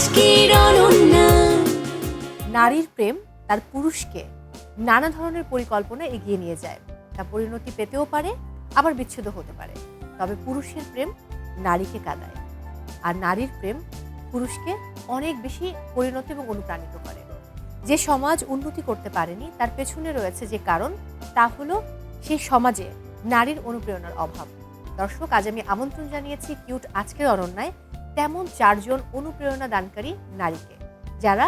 আজকের অনন্যা। নারীর প্রেম তার পুরুষকে নানা ধরনের পরিকল্পনা এগিয়ে নিয়ে যায়। তা পরিণতি পেতেও পারে, আবার বিচ্ছেদ হতে পারে। তবে পুরুষের প্রেম নারীকে কাঁদায়, আর নারীর প্রেম পুরুষকে অনেক বেশি পরিণত এবং অনুপ্রাণিত করে। যে সমাজ উন্নতি করতে পারেনি তার পেছনে রয়েছে যে কারণ, তা হলো সেই সমাজে নারীর অনুপ্রেরণার অভাব। দর্শক, আজ আমি আমন্ত্রণ জানিয়েছি কিউট আজকের অনন্যায় তেমন 4 জন অনুপ্রেরণা দানকারী নারীকে, যারা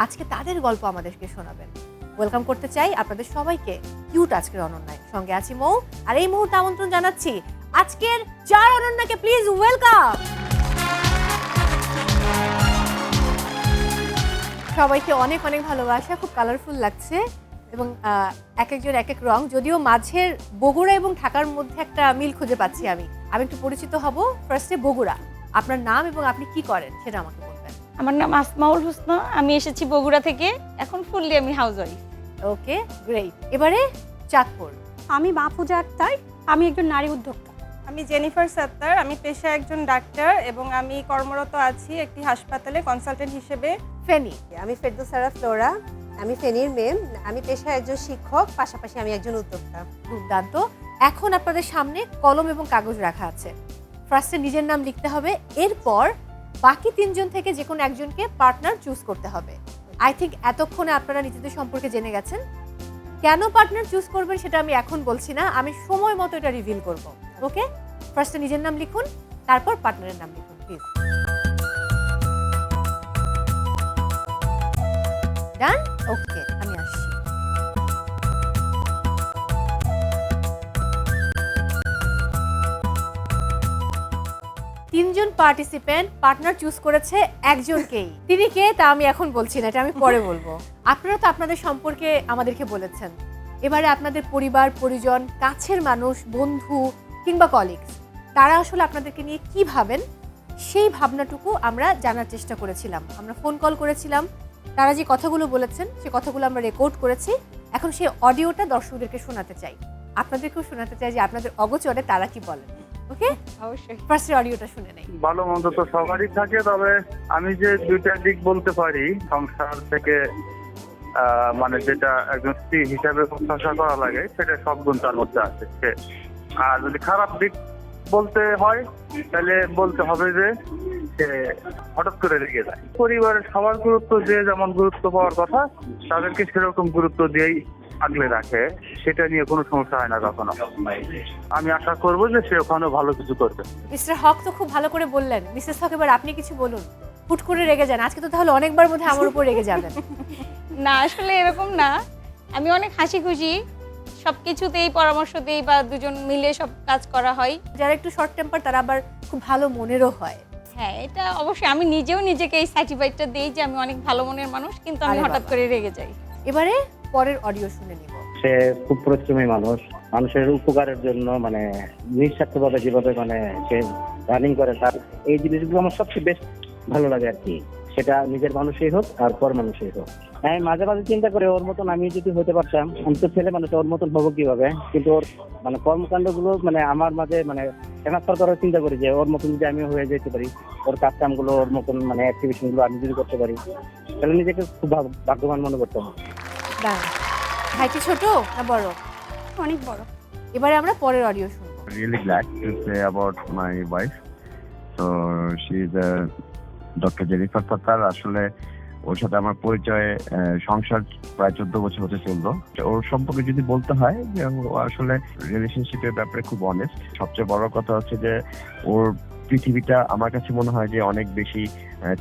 আজকে তাদের গল্প আমাদেরকে শোনাবেন। ওয়েলকাম করতে চাই আপনাদের সবাইকে কিউট আজকের অনন্যায়। সঙ্গে আছি মৌ, আর এই মুহূর্তে আমন্ত্রণ জানাচ্ছি আজকের 4 অনন্যাকে। Please welcome. সবাইকে অনেক অনেক ভালোবাসা। খুব কালারফুল লাগছে এবং এক একজন এক এক রং, যদিও মাঝের বগুড়া এবং ঢাকার মধ্যে একটা মিল খুঁজে পাচ্ছি। আমি একটু পরিচিত হব। ফার্স্টে বগুড়া, আপনার নাম এবং আপনি কি করেন সেটা আমাকে বলবেন। আমার নাম আসমাউল হোসনা, আমি এসেছি বগুড়া থেকে। এখন ফুললি আমি হাউসওয়াইফ। ওকে, গ্রেট। এবারে চাঁদপুর। আমি মাহফুজা আক্তার, আমি একজন নারী উদ্যোক্তা। আমি জেনিফার সত্তার, আমি পেশায় একজন ডাক্তার এবং আমি কর্মরত আছি একটি হাসপাতালে কনসালটেন্ট হিসেবে। ফেনী। আমি ফেরদৌসারা ফ্লোরা, আমি ফেনীর মেয়ে, আমি পেশায় একজন শিক্ষক, পাশাপাশি আমি একজন উদ্যোক্তা। দুর্দান্ত। এখন আপনাদের সামনে কলম এবং কাগজ রাখা আছে। ফার্স্টে নিজের নাম লিখতে হবে, এরপর বাকি 3 জন থেকে যে কোনো একজনকে পার্টনার চুজ করতে হবে। আই থিঙ্ক এতক্ষণে আপনারা নিজেদের সম্পর্কে জেনে গেছেন। কেন পার্টনার চুজ করবেন সেটা আমি এখন বলছি না, আমি সময় মতো এটা রিভিল করব। ওকে, ফার্স্টে নিজের নাম লিখুন, তারপর পার্টনারের নাম লিখুন প্লিজ। ডান? ওকে, আমি আসছি। তিনজন পার্টিসিপেন্ট পার্টনার চুজ করেছে একজনকেই। তিনি কে তা আমি এখন বলছি না, এটা আমি পরে বলবো। আপনারা তো আপনাদের সম্পর্কে আমাদেরকে বলেছেন, এবারে আপনাদের পরিবার পরিজন, কাছের মানুষ, বন্ধু কিংবা কলিগস, তারা আসলে আপনাদেরকে নিয়ে কি ভাবেন সেই ভাবনাটুকু আমরা জানার চেষ্টা করেছিলাম। আমরা ফোন কল করেছিলাম, তারা যে কথাগুলো বলেছেন সে কথাগুলো আমরা রেকর্ড করেছি। এখন সেই অডিওটা দর্শকদেরকে শোনাতে চাই, আপনাদেরকেও শোনাতে চাই যে আপনাদের অগোচরে তারা কি বলেন। ওকে, অবশ্যই। ফার্স্ট অডিওটা শুনে নেই। ভালো মন্দ তো সবারই থাকে, তবে আমি যে 2টা দিক বলতে পারি সংসার থেকে, মানে যেটা একজন স্ত্রী হিসাবে প্রত্যাশা করা লাগে সেটা সব গুণ তার মধ্যে আছে। আর যদি খারাপ দিক বলতে হয় তাহলে বলতে হবে যে সে হঠাৎ করে রেগে যায়। পরিবারের সবার গুরুত্ব যে যেমন গুরুত্ব পাওয়ার কথা তাদেরকে সেরকম গুরুত্ব দিয়েই আগলে রাখে, সেটা নিয়ে কোনো সমস্যা হয় না কখনো। আমি আশা করবো যে সে ওখানেও ভালো কিছু করবে। মিস্টার হক তো খুব ভালো করে বললেন। মিসেস হক, এবার আপনি কিছু বলুন। হুট করে রেগে যান আজকে, তো তাহলে অনেকবার মধ্যে আমার উপর রেগে যাবেন। না, আসলে এরকম না। আমি অনেক হাসি খুশি, সবকিছুতেই পরামর্শ দিই বা দুজন মিলে সব কাজ করা হয়। যারা একটু শর্ট টেম্পার তারা আবার খুব ভালো মনেরও হয়। হ্যাঁ, এটা অবশ্যই। আমি নিজেও নিজেকে এই সার্টিফাইডটা দিই যে আমি অনেক ভালো মনের মানুষ, কিন্তু আমি আরে হঠাৎ বাবা। করে রেগে যাই। এবারে পরের অডিও শুনে নিব। সে খুব পরিশ্রমী মানুষ, মানুষের উপকারের জন্য মানে নিঃস্বার্থভাবে যেভাবে মানে সে রানিং করে, তার এই জিনিসগুলো আমার সবচেয়ে বেস্ট ভালো লাগে আর কি। সেটা নিজের মানুষই হোক আর পর মানুষই হোক। আমি মাঝে মাঝে চিন্তা করি ওর মতন আমি যদি হতে পারতাম, আমি তো ছেলে মানুষ, ওর মতন হবো কিভাবে। কিন্তু ওর মানে কর্মকাণ্ড গুলো মানে আমার মাঝে মানে ট্রান্সফার করার চিন্তা করি যে ওর মতন যদি আমি হয়ে যেতে পারি, ওর কাজ কামগুলো ওর মতন মানে অ্যাক্টিভিশন গুলো আমি যদি করতে পারি, তাহলে নিজেকে খুব ভাগ্যবান মনে করতাম। দাঁড়ান, ভাইটি ছোট না বড়? অনেক বড়। এবারে আমরা পরের অডিও শুনবো। Really glad to say about my wife. So she is Dr. Jennifer Sattar. আসলে ওর সাথে আমার পরিচয় সংসার প্রায় 14 বছর হতে চললো। ওর সম্পর্কে যদি বলতে হয় যে ও আসলে রিলেশনশিপের ব্যাপারে খুব অনেস্ট। সবচেয়ে বড় কথা হচ্ছে যে ওর পৃথিবীটা আমার কাছে মনে হয় যে অনেক বেশি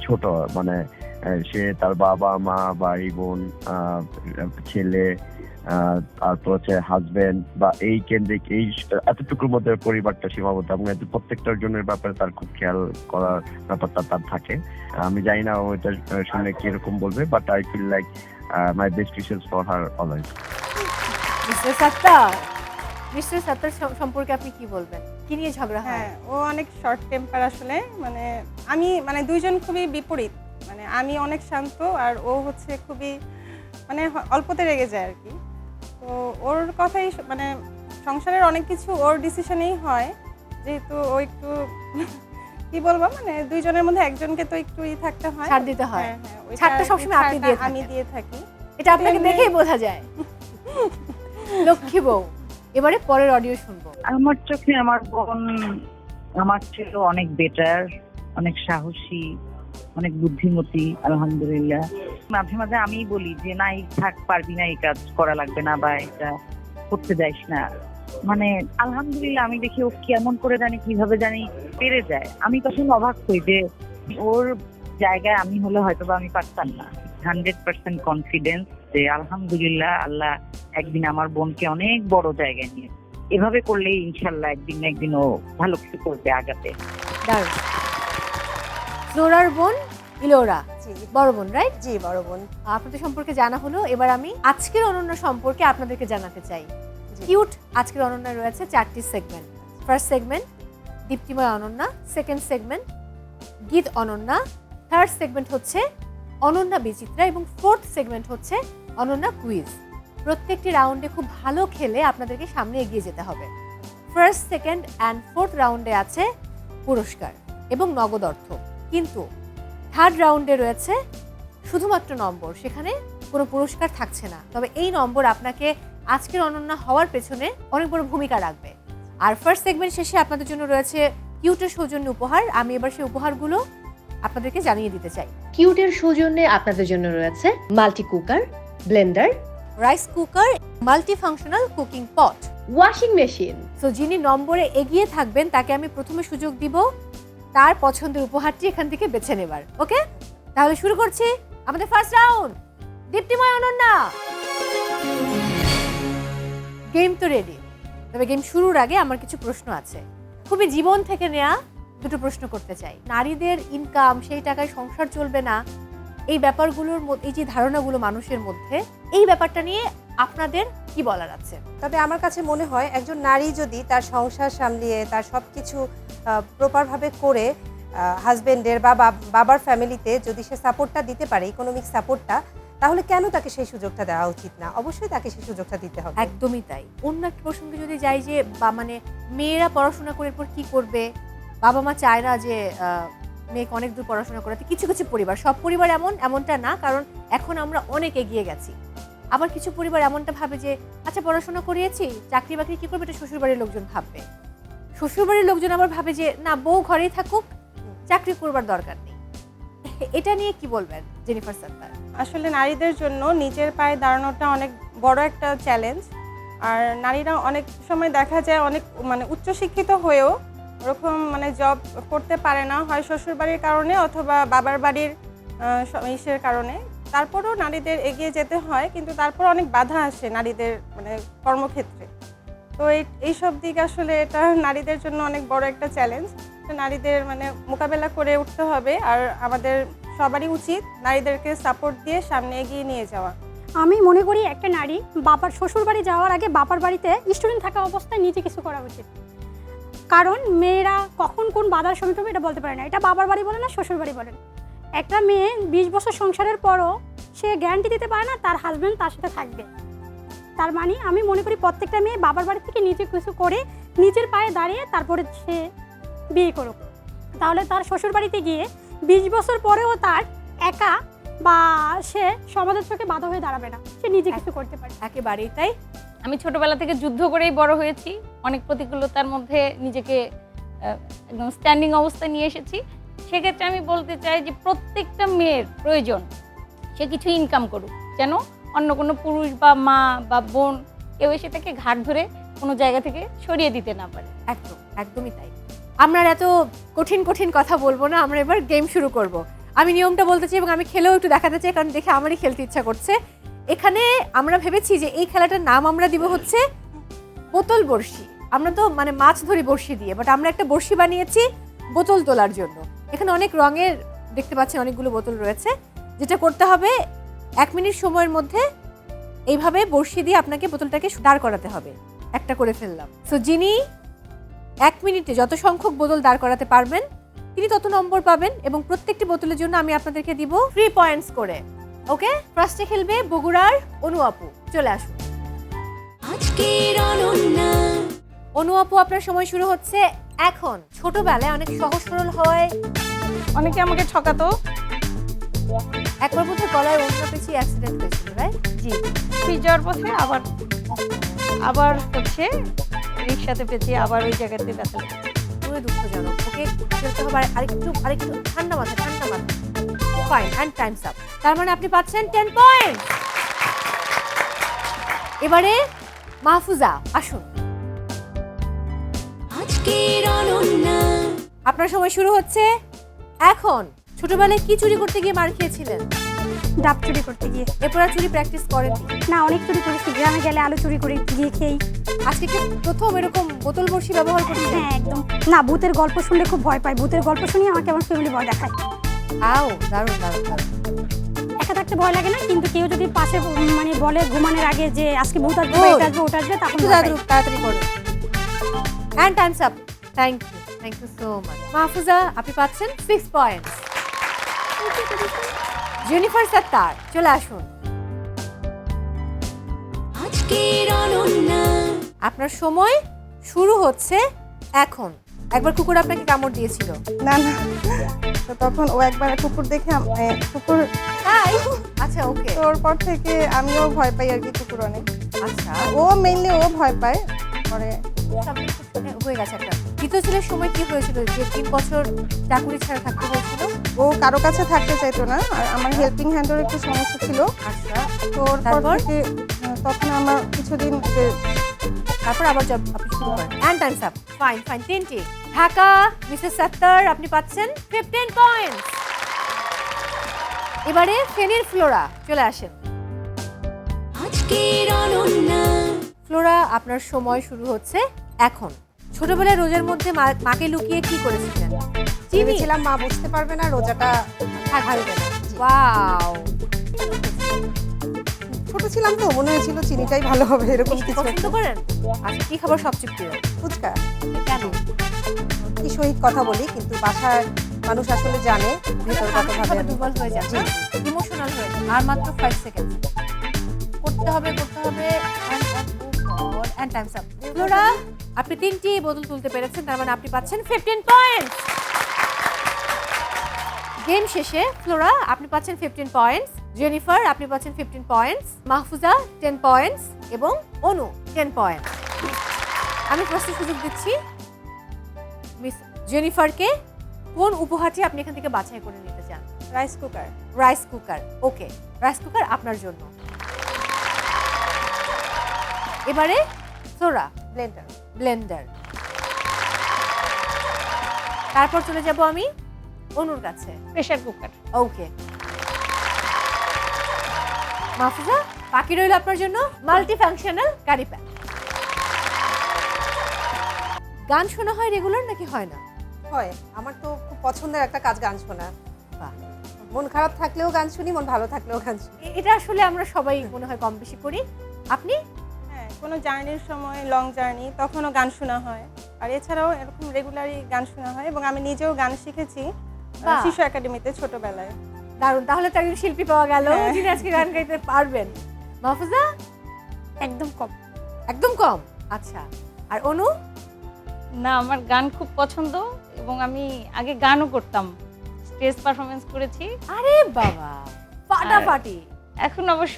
ছোট। মানে সে তার বাবা মা ভাই বোন ছেলে তারপর হচ্ছে হাজবেন্ড বা এই কেন্দ্রিক এই এতটুকুর মধ্যে পরিবারটা সীমাবদ্ধ, এবং প্রত্যেকটার জনের ব্যাপারে তার খুব খেয়াল করার ব্যাপারটা তার থাকে। আমি জানি না ও এটা শুনে কিরকম বলবে, but I feel like my best wishes for her always. Mister Sattar, mister Sattar সম্পর্কে আপনি কি বলবেন? কি নিয়ে ঝগড়া হয়? হ্যাঁ, ও অনেক শর্ট টেম্পার আসলে। মানে আমি মানে দুইজন খুবই বিপরীত। মানে আমি অনেক শান্ত আর ও হচ্ছে খুবই মানে অল্পতে রেগে যায় আর কি। তো ওর কথাই মানে সংসারের অনেক কিছু ওর ডিসিশনেই হয়, যেহেতু ও একটু কি বলবো, মানে দুইজনের মধ্যে একজনকে তো একটু থাকতে হয়, ছাড় দিতে হয়। হ্যাঁ, হ্যাঁ, ওইটা ছাড়টা আর কি, সবসময় আপনি দিয়ে ছাড়টা আমি থাকেন। দিয়ে থাকি। এটা আপনাকে দেখেই বোঝা যায়। লক্ষ্মী বউ। এবারে পরের অডিও শুনবো। আমার চোখে আমার বোন আমার ছিল অনেক বেটার, অনেক সাহসী, অনেক বুদ্ধিমতী, আলহামদুলিল্লাহ। মাঝে মাঝে আমি বলি যে না, এই থাক, পারবি না, এই কাজ করা লাগবে না, বা এটা করতে যাইস না। মানে আলহামদুলিল্লাহ আমি দেখি ও কেমন করে জানি, কিভাবে জানি পেরে যায়। আমি তখন অবাক হই যে ওর জায়গায় আমি হলে হয়তো বা আমি পারতাম না। 100% কনফিডেন্স যে আলহামদুলিল্লাহ আল্লাহ একদিন আমার বোনকে অনেক বড় জায়গায় নিয়ে, এভাবে করলে ইনশাল্লাহ একদিন না একদিন ও ভালো কিছু করবে আগাতে। দারুণ। ফ্লোরার বোন ইলোরা, জি বড় বোন, রাইট? জি, বড় বোন। আপনাদের সম্পর্কে জানা হলো, এবার আমি আজকের অনন্য সম্পর্কে আপনাদেরকে জানাতে চাই। জি। কিউট আজকের অনন্যা রয়েছে 4টি segment. First segment দীপ্তিময় Ananya, second segment গীত অনন্যা, থার্ড সেগমেন্ট হচ্ছে অনন্যা বিচিত্রা এবং ফোর্থ সেগমেন্ট হচ্ছে অনন্যা কুইজ। প্রত্যেকটি রাউন্ডে খুব ভালো খেলে আপনাদেরকে সামনে এগিয়ে যেতে হবে। ফার্স্ট, সেকেন্ড অ্যান্ড ফোর্থ রাউন্ডে আছে পুরস্কার এবং নগদ অর্থ, কিন্তু থার্ড রাউন্ডে রয়েছে শুধুমাত্র নম্বর, সেখানে কোনো পুরস্কার থাকছে না। তবে এই নম্বর আপনাকে আজকের অনন্যা হওয়ার পেছনে অনেক বড় ভূমিকা রাখবে। আর ফার্স্ট সেগমেন্ট শেষে আপনাদের জন্য রয়েছে কিউটের সৌজন্য উপহার। আমি এবার সেই উপহারগুলো আপনাদেরকে জানিয়ে দিতে চাই। কিউটের সৌজন্যে আপনাদের জন্য রয়েছে multi cooker, Blender, rice cooker, multi functional cooking পট, ওয়াশিং মেশিন। সো যিনি নম্বরে এগিয়ে থাকবেন তাকে আমি প্রথমে সুযোগ দিব তার পছন্দের উপহারটি এখান থেকে বেছে নেবার। ওকে, তাহলে শুরু করছি আমাদের ফার্স্ট রাউন্ড। দীপ্তিময় অনন্যা, গেম তো রেডি, তবে গেম শুরুর আগে আমার কিছু প্রশ্ন আছে, খুবই জীবন থেকে নেওয়া দুটো প্রশ্ন করতে চাই। নারীদের ইনকাম, সেই টাকায় সংসার চলবে না, এই ব্যাপারগুলোর মধ্যে, এই যে ধারণাগুলো মানুষের মধ্যে, এই ব্যাপারটা নিয়ে আপনাদের কি বলার আছে? তবে আমার কাছে মনে হয় একজন নারী যদি তার সংসার সামলিয়ে তার সব কিছু প্রপারভাবে করে হাজবেন্ডের বা বাবার ফ্যামিলিতে যদি সে সাপোর্টটা দিতে পারে, ইকোনমিক সাপোর্টটা, তাহলে কেন তাকে সেই সুযোগটা দেওয়া উচিত না? অবশ্যই তাকে সেই সুযোগটা দিতে হবে। একদমই তাই। অন্য একটা প্রসঙ্গে যদি যাই, যে মানে মেয়েরা পড়াশোনা করে এরপর কি করবে, বাবা মা চায় না যে মেয়েকে অনেক দূর পড়াশোনা করাতে। কিছু কিছু পরিবার, সব পরিবার এমনটা না, কারণ এখন আমরা অনেক এগিয়ে গেছি। আবার কিছু পরিবার এমনটা ভাবে যে আচ্ছা পড়াশোনা করিয়েছি, চাকরি বাকরি কি করবে, এটা শ্বশুরবাড়ির লোকজন ভাববে। শ্বশুরবাড়ির লোকজন আবার ভাবে যে না, বউ ঘরেই থাকুক, চাকরি করবার দরকার নেই। এটা নিয়ে কি বলবেন জেনিফার সত্তার? আসলে নারীদের জন্য নিজের পায়ে দাঁড়ানোটা অনেক বড় একটা চ্যালেঞ্জ। আর নারীরা অনেক সময় দেখা যায় অনেক মানে উচ্চশিক্ষিত হয়েও ওরকম মানে জব করতে পারে না, হয় শ্বশুরবাড়ির কারণে অথবা বাবার বাড়ির ইসের কারণে। তারপরেও নারীদের এগিয়ে যেতে হয়, কিন্তু তারপর অনেক বাধা আসে নারীদের মানে কর্মক্ষেত্রে। তো এইসব দিক আসলে এটা নারীদের জন্য অনেক বড় একটা চ্যালেঞ্জ, নারীদের মানে মোকাবেলা করে উঠতে হবে। আর আমাদের সবারই উচিত নারীদেরকে সাপোর্ট দিয়ে সামনে এগিয়ে নিয়ে যাওয়া। আমি মনে করি একটা নারী বাবার শ্বশুর বাড়ি যাওয়ার আগে বাবার বাড়িতে স্টুডেন্ট থাকা অবস্থায় নিজে কিছু করা উচিত। কারণ মেয়েরা কখন কোন বাধার সম্মুখীন হবে এটা বলতে পারে না, এটা বাবার বাড়ি বলে না, শ্বশুর বাড়ি বলেন। একটা মেয়ে 20 বছর সংসারের পরও সে গ্যারান্টি দিতে পারে না তার হাজব্যান্ড তার সাথে থাকবে। তার মানে আমি মনে করি প্রত্যেকটা মেয়ে বাবার বাড়ি থেকে নিজে কিছু করে নিজের পায়ে দাঁড়িয়ে তারপরে সে বিয়ে করুক, তাহলে তার শ্বশুর বাড়িতে গিয়ে 20 বছর পরেও তার একা বা সে সমাজের চোখে বাধা হয়ে দাঁড়াবে না, সে নিজে কিছু করতে পারে। একেবারেই তাই। আমি ছোটবেলা থেকে যুদ্ধ করেই বড় হয়েছি, অনেক প্রতিকূলতার মধ্যে নিজেকে একদম স্ট্যান্ডিং অবস্থায় নিয়ে এসেছি। সেক্ষেত্রে আমি বলতে চাই যে প্রত্যেকটা মেয়ের প্রয়োজন সে কিছু ইনকাম করুক, যেন অন্য কোনো পুরুষ বা মা বা বোন কেউ এসে তাকে ঘাট ধরে কোনো জায়গা থেকে সরিয়ে দিতে না পারে। একদমই তাই। আমরা এত কঠিন কঠিন কথা বলবো না, আমরা এবার গেম শুরু করব। আমি নিয়মটা বলতে চাই এবং আমি খেলেও একটু দেখাতে চাই, কারণ দেখে আমারই খেলতে ইচ্ছা করছে। এখানে আমরা ভেবেছি যে এই খেলাটার নাম আমরা দিব হচ্ছে বোতল বড়শি। আমরা তো মানে মাছ ধরি বড়শি দিয়ে, বাট আমরা একটা বড়শি বানিয়েছি বোতল তোলার জন্য। এখানে অনেক রঙের দেখতে পাচ্ছেন, অনেকগুলো বোতল রয়েছে। যেটা করতে হবে, 1 মিনিট সময়ের মধ্যে এইভাবে বড়শি দিয়ে আপনাকে বোতলটাকে দাঁড় করাতে হবে। একটা করে ফেললাম। সো যিনি 1 মিনিটে যত সংখ্যক বোতল দাঁড় করাতে পারবেন তিনি তত নম্বর পাবেন, এবং প্রত্যেকটি বোতলের জন্য আমি আপনাদেরকে দিব 3 পয়েন্টস করে। ওকে, ফার্স্টে খেলবে বগুড়ার অনু আপু। চলে আসুন। অনু আপু, আপনার সময় শুরু হচ্ছে এখন ছোটবেলায় অনেক সহজ সরল হয়, অনেকে আমাকে ঠকাতো। একবার বোধ হয় গলায় অন্য পেঁচিয়ে অ্যাক্সিডেন্ট হয়েছিল, রাইট? জি, ফিরে যাওয়ার পথে আবার হচ্ছে রিক্সাতে পেঁচিয়ে আবার ওই জায়গাতে ব্যথা লেগেছে। খুবই দুঃখজনক। ওকে খেলতে হবে আরেকটু ঠান্ডা মাথা। Fine, and time's up. তার মানে আপনি পাচ্ছেন 10 পয়েন্ট। এবারে মাহফুজা আসুন, আপনার সময় শুরু হচ্ছে এখন। ছোটবেলায় কি চুরি করতে গিয়ে মার খেয়েছিলেন? ডাব চুরি করতে গিয়ে। এরপর আর চুরি প্র্যাকটিস করেননি? না, অনেক চুরি করেছি, গ্রামে গেলে আলু চুরি করে গিয়ে খেয়েই। আজকে কি প্রথম এরকম বোতল বড়শি ব্যবহার করছেন? হ্যাঁ, একদম। না, ভূতের গল্প শুনলে খুব ভয় পাই, ভূতের গল্প শুনি আমাকে আমার ফ্যামিলি ভয় দেখায়। আও, দারুণ দারুণ দারুণ। একা থাকতে ভয় লাগে না, কিন্তু কেউ যদি পাশে মানে বলে ঘুমানোর আগে যে আজকে ভূত আসবে, এটা আসবে, ওটা আসবে, তখন ভয় পাই। তাড়াতাড়ি করুন। And time's up. Thank you so much. Mahfuza আপনি পাচ্ছেন 6 পয়েন্টস। জেনিফার সাত্তার চলে আসুন, আপনার সময় শুরু হচ্ছে এখন। একবার কুকুর আপনাকে কামড় দিয়েছিল? না না, তো তখন ও একবার কুকুর দেখে কুকুর, তাই? আচ্ছা, ওকে। তো ওর পর থেকে আমিও ভয় পাই আর কি কুকুর অনেক। আচ্ছা, ও মেইনলি ও ভয় পায়। পরে হয়ে গেছে একটা। দ্বিতীয় ছেলের সময় কি হয়েছিল যে 3 বছর চাকুরি ছাড়া থাকতে হয়েছিল? ও কারো কাছে থাকতে চাইতো না, আর আমার হেল্পিং হ্যান্ডের একটু সমস্যা ছিল। আচ্ছা, তো ওর পর তারপর? থেকে তখন আমার কিছুদিন তারপর আবার জব আপনি শুরু করেন। And time's up. ফাইন 3টি। ঢাকা মিসেস সাত্তার আপনি পাচ্ছেন 15 পয়েন্টস। এবারে ফেনীর ফ্লোরা চলে আসেন। ফ্লোরা আপনার সময় শুরু হচ্ছে এখন। ছোটবেলায় রোজার মধ্যে মাকে লুকিয়ে কি করেছিলেন? ভেবেছিলাম মা বুঝতে পারবে না, রোজাটা ভাঙবে না। জি। ওয়াও, ছোট ছিলাম তো মনে হয়েছিল চিনিটাই ভালো হবে, এরকম মিষ্টি কিছু পছন্দ একটা। করেন? আচ্ছা, কি খাবার সবচেয়ে প্রিয়? ফুচকা। কেন? কি সহিত কথা বলি, কিন্তু বাসার মানুষ আসলে জানে ভেতরগতভাবে আমি দুর্বল হয়ে যাচ্ছে, ইমোশনাল হয়ে যাচ্ছে। আর মাত্র 5 সেকেন্ড করতে হবে। And time's up. ফ্লোরা আপনি 3টি বোতল তুলতে পেরেছেন, তার মানে আপনি পাচ্ছেন 15 পয়েন্টস। গেম শেষে ফ্লোরা আপনি পাচ্ছেন 15 পয়েন্টস, জেনিফার আপনি পাচ্ছেন 15 পয়েন্টস, মাহফুজা 10 পয়েন্টস এবং অনু 10 পয়েন্ট। আমি প্রশ্নের সুযোগ দিচ্ছি মিস জেনিফারকে, কোন উপহারটি আপনি এখান থেকে বাছাই করে নিতে চান? Rice cooker. Rice cooker. Okay, rice cooker আপনার জন্য। এবারে সোরা ব্লেন্ডার। তারপর চলে যাব আমি অনুর কাছে, প্রেসার কুকার। ওকে। মাহফুজা বাকি রইল আপনার জন্য মাল্টি ফাংশনাল কারি প্যান। গান শোনা হয় রেগুলার নাকি হয় না? হয়। আমার তো খুব পছন্দের একটা কাজ গান শোনা। বাহ, মন খারাপ থাকলেও গান শুনি, মন ভালো থাকলেও গান শুনি। এটা আসলে আমরা সবাই মনে হয় কম বেশি করি। আপনি? হ্যাঁ, কোনো জার্নির সময়, লং জার্নি, তখনও গান শোনা হয়। আর এছাড়াও এরকম রেগুলারই গান শোনা হয়, এবং আমি নিজেও গান শিখেছি বাহ। শিশু একাডেমিতে ছোটবেলায়। দারুণ, তাহলে তো একজন শিল্পী পাওয়া গেল হ্যাঁ। যিনি আজকে গান গাইতে পারবেন। মাহফুজা? একদম কম। একদম কম। আচ্ছা, আর অনু? না, আমার গান খুব পছন্দ, এবং আমি আগে গানও করতাম, স্টেজ পারফরমেন্স করেছি। আরে বাবা, ফাটাফাটি। এখন অবশ্য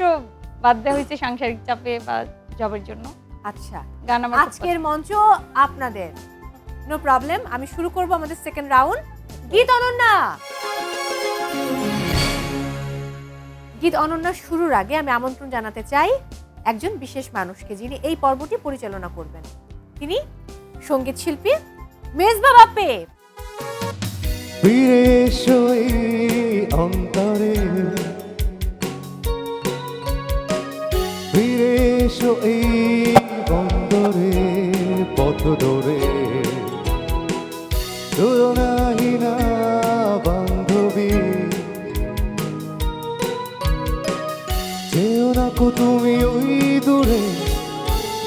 বাদ দেওয়া হয়েছে সাংসারিক চাপে বা জবের জন্য। আচ্ছা, গান আমার খুব আজকের মঞ্চ আপনাদের। নো প্রবলেম, আমি শুরু করব আমাদের সেকেন্ড রাউন্ড। গীত অনন্যা। গীত অনন্যা শুরুর আগে আমি আমন্ত্রণ জানাতে চাই একজন বিশেষ মানুষকে, যিনি এই পর্বটি পরিচালনা করবেন। তিনি সঙ্গীত শিল্পী মেজবা বাপ্পি। ফিরে এসো এই অন্তরে, ফিরে এসো এই বন্দরে, পথ ধরে তুলনাহীনা বান্ধবী, যেও না কো তুমি ওই দূরে,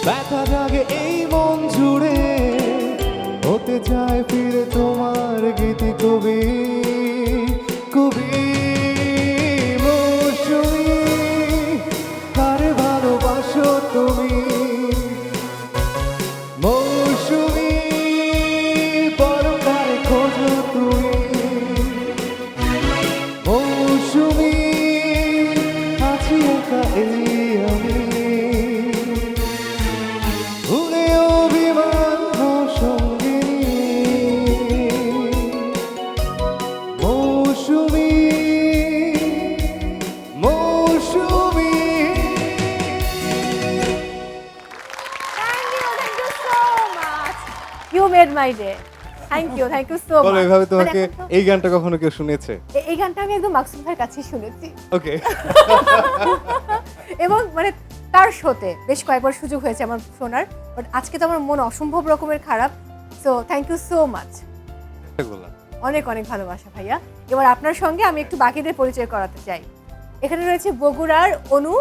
ব্যথা জাগে এই মন জুড়ে, হতে চায় ফিরে তোমার গীতি কবি, কবি মৌসুমী, কারে ভালোবাসো তুমি, মৌসুমী এই আমি ভুলে অভিমান সঙ্গে Mousumi Mousumi you made my day. Thank you so বলো, মাচ। এভাবে তোমাকে এই গানটা কখনো কেউ শুনেছে? এই গানটা আমি একদম মাকসুম ভাইয়ের কাছেই শুনেছি ওকে। এবং মানে তার শোতে বেশ কয়েকবার সুযোগ হয়েছে আমার শোনার, বাট আজকে তো আমার মন অসম্ভব রকমের খারাপ। So thank you so much, অনেক অনেক ভালোবাসা ভাইয়া। এবার আপনার সঙ্গে আমি একটু বাকিদের পরিচয় করাতে চাই। এখানে রয়েছে বগুড়ার অনু,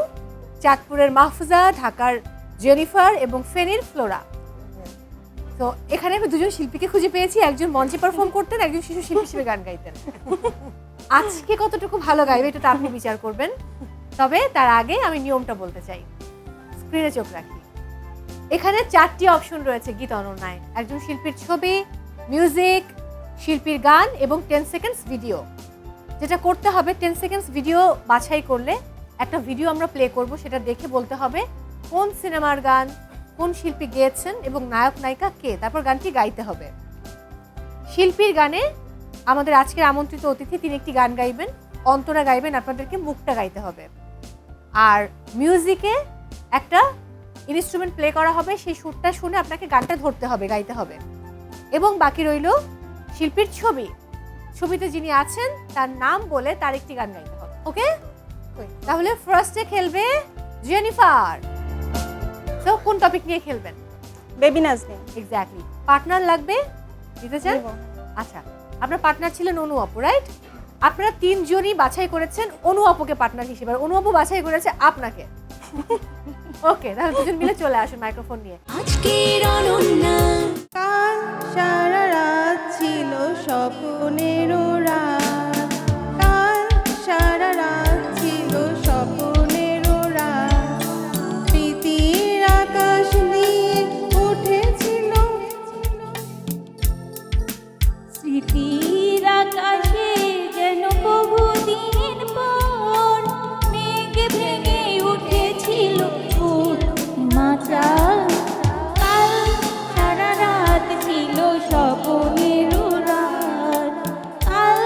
চাঁদপুরের মাহফুজা, ঢাকার জেনিফার এবং ফেনীর ফ্লোরা। তো এখানে আমি দুজন শিল্পীকে খুঁজে পেয়েছি, একজন মঞ্চে পারফর্ম করতেন, একজন শিশু শিল্পী হিসেবে গান গাইতেন। আজকে কতটুকু ভালো গাইবে এটা তো আপনি বিচার করবেন। তবে তার আগে আমি নিয়মটা বলতে চাই, স্ক্রিনে চোখ রাখি। এখানে 4টি অপশন রয়েছে গীত অনন্যায়, একজন শিল্পীর ছবি, মিউজিক, শিল্পীর গান এবং 10 সেকেন্ডস ভিডিও। যেটা করতে হবে, 10 সেকেন্ডস ভিডিও বাছাই করলে একটা ভিডিও আমরা প্লে করব, সেটা দেখে বলতে হবে কোন সিনেমার গান, কোন শিল্পী গেয়েছেন এবং নায়ক নায়িকা কে, তারপর গানটি গাইতে হবে। শিল্পীর গানে আমাদের আজকের আমন্ত্রিত অতিথি তিনি একটি গান গাইবেন, অন্তরা গাইবেন, আপনাদেরকে মুখটা গাইতে হবে। আর মিউজিকে একটা ইনস্ট্রুমেন্ট প্লে করা হবে, সেই সুরটা শুনে আপনাকে গানটা ধরতে হবে, গাইতে হবে। এবং বাকি রইল শিল্পীর ছবি, ছবিতে যিনি আছেন তার নাম বলে তার একটি গান গাইতে হবে। ওকে, তাহলে ফার্স্টে খেলবে জেনিফার। তো কোন টপিক নিয়ে খেলবেন? বেবি নাজনীন। এক্স্যাক্টলি। পার্টনার লাগবে, দিতে চান? আচ্ছা, আপনার পার্টনার ছিলেন অনু আপু, রাইট? আপনারা 3 জনই বাছাই করেছেন অনু আপুকে পার্টনার হিসেবে, আর অনু আপু বাছাই করেছে আপনাকে। ওকে, তাহলে দুজন মিলে চলে আসুন মাইক্রোফোন নিয়ে। কাল সারা রাত ছিল স্বপ্নের রাত, কাল সারা রাত ছিল স্বপ্নের রাত, প্রীতির আকাশ দিয়ে উঠেছিল, স্মৃতির আকাশে যেন বহুদিন পর মেঘ ভেঙে উঠেছিল মাচাল, কাল সারা রাত ছিল স্বপ্নের রাত, কাল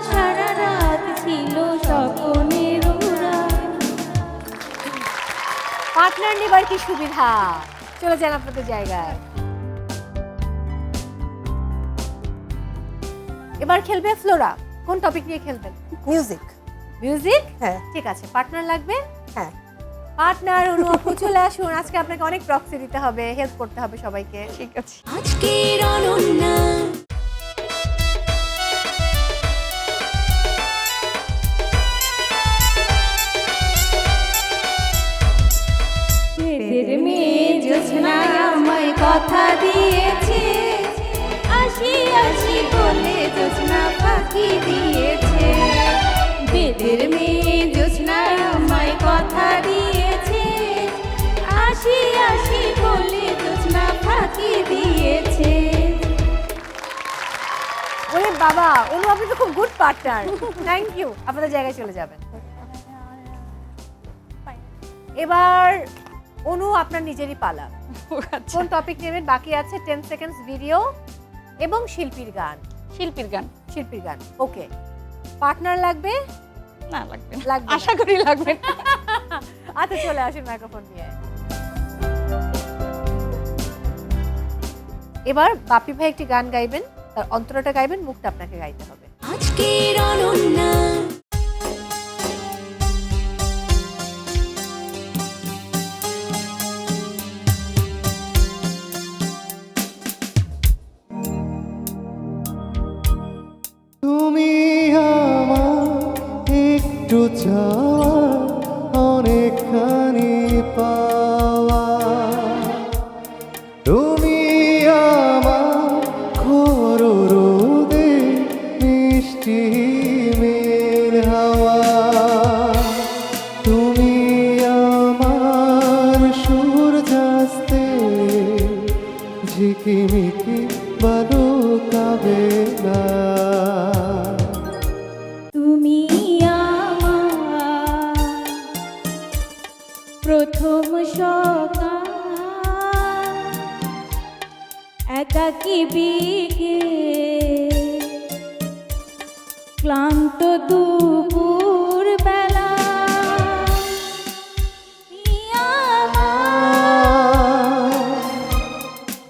সারা রাত ছিল স্বপ্নের রাত। পার্টনার নেবার কি সুবিধা, চলে যান আপনাদের জায়গায়। এবার খেলবে ফ্লোরা। কোন টপিক নিয়ে খেলবেন? মিউজিক। মিউজিক? হ্যাঁ। ঠিক আছে, পার্টনার লাগবে? হ্যাঁ। পার্টনার অনু আপু চলে আসুন। আজকে আপনাকে অনেক প্রক্সি দিতে হবে, হেল্প করতে হবে সবাইকে। ঠিক আছে। আজকের অনন্যা বেদের মেয়ে জ্যোৎস্না আমায় কথা দিয়েছে, আসি আসি বলে জ্যোৎস্না ফাঁকি দিয়েছে। বেদের মেয়ে জ্যোৎস্না আমায় কথা দিয়েছে, আসি আসি বলে জ্যোৎস্না ফাঁকি দিয়েছে। ওরে বাবা, অনু আপনি তো খুব গুড পার্টনার। থ্যাংক ইউ, আপনাদের জায়গায় চলে যাবেন। এবার অনু আপনার নিজেরই পালা। কোন টপিক নেবেন? বাকি আছে 10 সেকেন্ডস ভিডিও এবং শিল্পীর গান। শিল্পীর গান। শিল্পীর গান, ওকে। পার্টনার লাগবে? না, লাগবে না। লাগবে না। আশা করি লাগবে না। আচ্ছা, চলে আসুন মাইক্রোফোন নিয়ে। এবার বাপি ভাই একটি গান গাইবেন, তার অন্তরটা গাইবেন, মুখটা আপনাকে গাইতে হবে। আজকের অনন্যা তুমি আমার একটু চাওয়া অনেকখানি পাওয়া, তুমি আমার ঘোর রোদে মিষ্টি মেল হাওয়া, তুমি আমার সূর্যাস্তে ঝিকিমিকি বালুকাবে না, তুমি আমার প্রথম সকাল একাকী বিকে ক্লান্ত দুপুর বেলা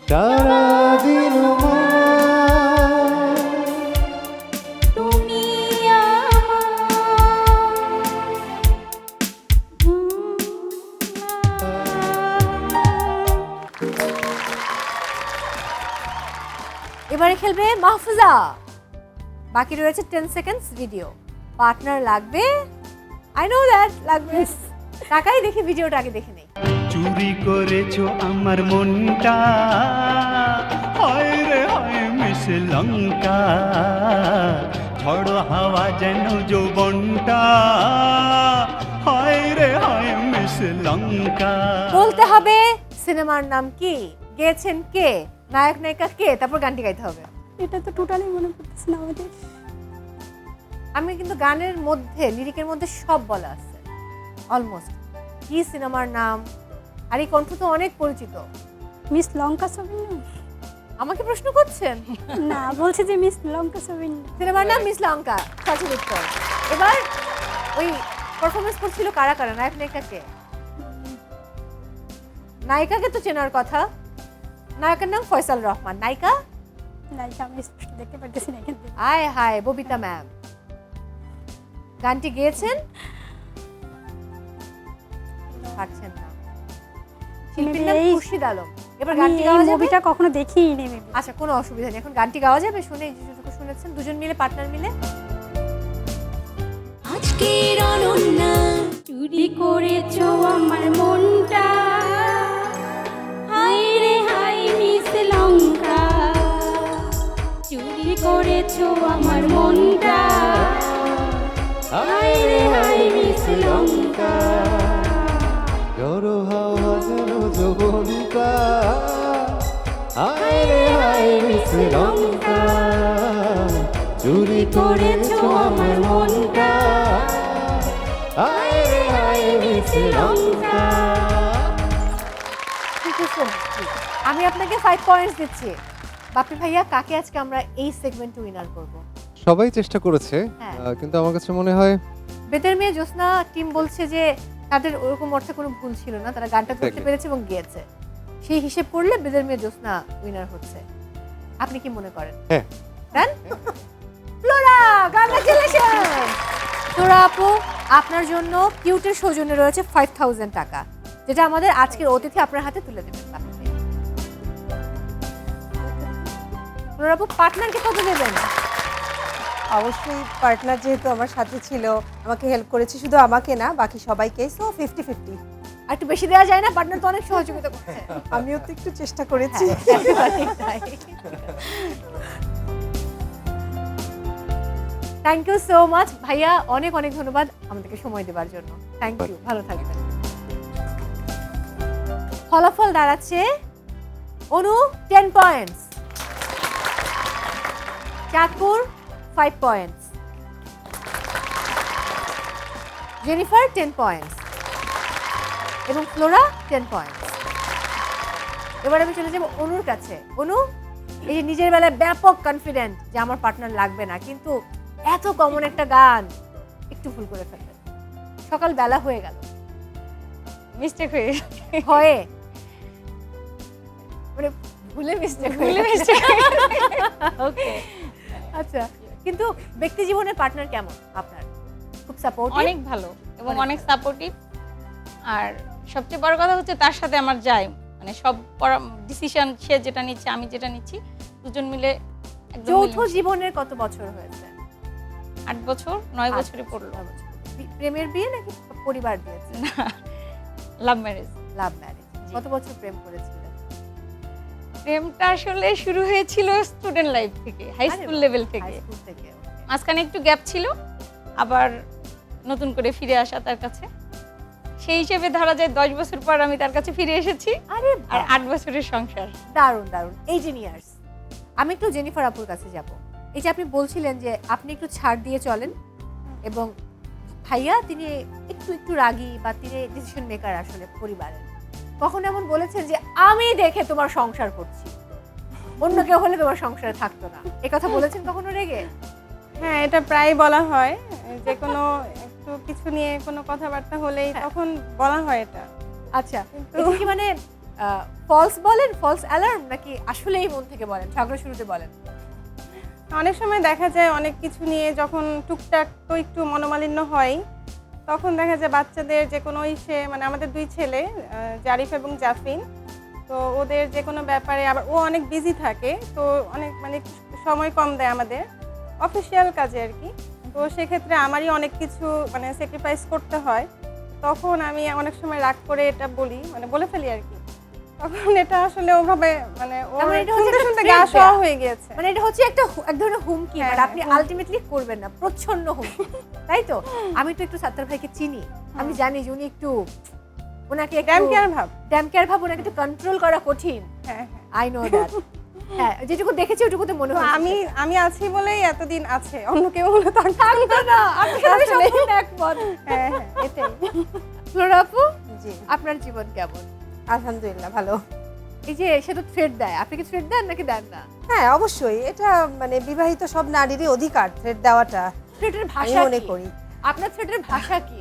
সারাদিন তুমি এবারে খেলবে মাহফুজা। বাকি রয়েছে 10 সেকেন্ডস ভিডিও। পার্টনার লাগবে, আই নো দ্যাট লাগবে। টাকাই দেখি ভিডিওটা আগে দেখে নেই। চুরি করেছো আমার মনটা, হায় রে হায় মিস লঙ্কা, ঝড় হাওয়া যেন যৌবনটা, হায় রে হায় মিস লঙ্কা। বলতে হবে সিনেমার নাম কি, গেয়েছেন কে, নায়ক নায়িকা কে, তারপর গানটি গাইতে হবে। এটা তো টোটালি মনে পড়তেছে না আমাদের। আমি কিন্তু গানের মধ্যে, লিরিকের মধ্যে সব বলা আছে অলমোস্ট। কি সিনেমার নাম, আর এই কণ্ঠ তো অনেক পরিচিত। মিস লঙ্কা ছবি না? আমাকে প্রশ্ন করছেন? না, বলছি যে মিস লঙ্কা ছবি না। সিনেমার নাম মিস লঙ্কা, সঠিক উত্তর। এবার ওই পারফরমেন্স করছিল কারা কারা, নায়ক নায়িকাকে? নায়িকাকে তো চেনার কথা, নায়কের নাম ফয়সাল রহমান, নায়িকা নায়িকা আমি স্পষ্ট দেখতে পারতেছি না এখান থেকে। আয় হায় ববিতা ম্যাম। গানটি গেয়েছেন? পারছেন না। শিল্পীর নাম খুরশিদ আলম। এবার গানটি গাওয়া যাবে? মুভিটা কখনো দেখিনি নি। আচ্ছা, কোনো অসুবিধা নেই, এখন গানটি গাওয়া যাবে। শুনে যেটুকু শুনেছেন দুজন মিলে, পার্টনার মিলে। আজকের অনন্যা চুরি করেছো আমার মনটা, হায় রে হায় মিস লঙ্কা, চুরি করেছো আমার মনটা, হায় রে হায় মিস লঙ্কা। জড়ো হাওয়া যেন যৌবনটা, হায় রে হায় মিস লঙ্কা, চুরি করেছো আমার মনটা, হায় রে হায় মিস লঙ্কা। আমি আপনাকে 5 পয়েন্টস দিচ্ছি। বাপি ভাইয়া, কাকে আজকে আমরা এই সেগমেন্টে উইনার করব? সবাই চেষ্টা করেছে, হ্যাঁ। কিন্তু আমার কাছে মনে হয় বেতের মেয়ে জ্যোৎস্না টিম বলছে যে তাদের ওরকম অর্থে কোনো ভুল ছিল না, তারা গানটা করতে Exactly. পেরেছে এবং গেয়েছে। সেই হিসেব করলে বেতের মেয়ে জ্যোৎস্না উইনার হচ্ছে। আপনি কি মনে করেন? হ্যাঁ। ডান? Flora, congratulation. ফ্লোরা আপু, আপনার জন্য কিউটের সৌজন্যে রয়েছে 5000 টাকা, যেটা আমাদের আজকের অতিথি আপনার হাতে তুলে দেবেন। ফ্লোরা আপু, পার্টনারকে কত দেবেন? অবশ্যই পার্টনার যেহেতু আমার সাথে ছিল, আমাকে হেল্প করেছে, শুধু আমাকে না বাকি সবাইকে, সো 50-50। আর একটু বেশি দেওয়া যায় না? পার্টনার তো অনেক সহযোগিতা করছে। আমিও তো একটু চেষ্টা করেছি। থ্যাংক ইউ সো মাচ ভাইয়া, অনেক অনেক ধন্যবাদ আমাদেরকে সময় দেওয়ার জন্য। থ্যাংক ইউ, ভালো থাকবেন। ফলাফল দাঁড়াচ্ছে অনু 10 points, Chandpur 5 points, Jennifer 10 points এবং ফ্লোরা 10 পয়েন্টস। এবার আমি চলে যাব অনুর কাছে। অনু, এই যে নিজের বেলায় ব্যাপক কনফিডেন্ট যে আমার পার্টনার লাগবে না, কিন্তু এত কমন একটা গান একটু ভুল করে ফেলবেন। সকাল বেলা হয়ে গেল, মিস্টেক হয়ে হয়ে মানে ভুলে মিস্টেক ওকে, আচ্ছা। কিন্তু ব্যক্তি জীবনের পার্টনার কেমন আপনার? খুব সাপোর্টিভ? অনেক ভালো এবং অনেক সাপোর্টিভ। আর সবচেয়ে বড় কথা হচ্ছে তার সাথে আমার যায়, মানে সব ডিসিশন সে যেটা নিচ্ছে আমি যেটা নিচ্ছি, দুজন মিলে একদম যৌথ মিলেমিশে। জীবনের কত বছর হয়েছে? 8 বছর 9 বছরে পড়লো। প্রেমের বিয়ে নাকি পরিবার দিয়েছে? Love marriage. Love marriage. কত বছর প্রেম করেছিলেন? প্রেমটা আসলে শুরু হয়েছিল স্টুডেন্ট লাইফ থেকে, হাই স্কুল লেভেল থেকে। মাঝখানে একটু গ্যাপ ছিল, আবার নতুন করে ফিরে আসা তার কাছে। সেই হিসেবে ধরা যায় 10 বছর পর আমি তার কাছে ফিরে এসেছি। আরে আর 8 বছরের সংসার। দারুণ দারুণ। 18 ইয়ার্স। আমি একটু জেনিফার আপুর কাছে যাব। এই যে আপনি বলছিলেন যে আপনি একটু ছাড় দিয়ে চলেন এবং ভাইয়া তিনি একটু একটু রাগী বা তিনি ডিসিশন মেকার আসলে পরিবারের, কখন এমন বলেছেন যে আমি দেখে তোমার সংসার করছি, অন্য কেউ হলে তোমার সংসারে থাকতো না, এ কথা বলেছেন কখনো রেগে? হ্যাঁ, এটা প্রায় বলা হয়, যে কোনো একটু কিছু নিয়ে কোনো কথাবার্তা হলেই তখন বলা হয় এটা। আচ্ছা, এটা কি মানে ফলস বলেন, ফলস অ্যালার্ম, নাকি আসলেই মন থেকে বলেন, ঝগড়া শুরুতে বলেন? অনেক সময় দেখা যায় অনেক কিছু নিয়ে যখন টুকটাক তো একটু মনোমালিন্য হয়, তখন দেখা যায় বাচ্চাদের যে কোনো ইসে, মানে আমাদের 2 ছেলে জারিফ এবং জাফিন, তো ওদের যে কোনো ব্যাপারে, আবার ও অনেক বিজি থাকে, তো অনেক মানে সময় কম দেয় আমাদের অফিসিয়াল কাজে আর কি। তো সেক্ষেত্রে আমারই অনেক কিছু মানে স্যাক্রিফাইস করতে হয়, তখন আমি অনেক সময় রাগ করে এটা বলি, মানে বলে ফেলি আর কি। তখন এটা আসলে ওভাবে মানে শুনতে শুনতে গা শোয়া হয়ে গিয়েছে, মানে এটা হচ্ছে একটা এক ধরনের হুমকি, মানে আপনি আলটিমেটলি করবেন না, প্রচ্ছন্ন হুমকি, তাই তো? আমি তো একটু সাত্তার ভাইকে চিনি, আমি জানি যে উনি একটু, ওনাকে ড্যাম কেয়ার ভাব ওনাকে একটু কন্ট্রোল করা কঠিন। হ্যাঁ, আই নো দ্যাট। হ্যাঁ, যেটুকু দেখেছি ওটুকুতে মনে হয় আমি আছি বলেই এতদিন আছে, অন্য কেউ হলে থাকতো না। আমি সাথে সম্পূর্ণ একমত। হ্যাঁ, এটাই। ফ্লোরা আপু, জি, আপনার জীবন কেমন? আলহামদুলিল্লাহ ভালো। এই যে সে তো থ্রেড দেয়, আপনি কি থ্রেড দেন নাকি দেন না? হ্যাঁ, অবশ্যই, এটা মানে বিবাহিত সব নারীরই অধিকার থ্রেড দেওয়াটা, থ্রেডের আমি ভাষা মনে কি? করি। আপনার থ্রেডের ভাষা কি?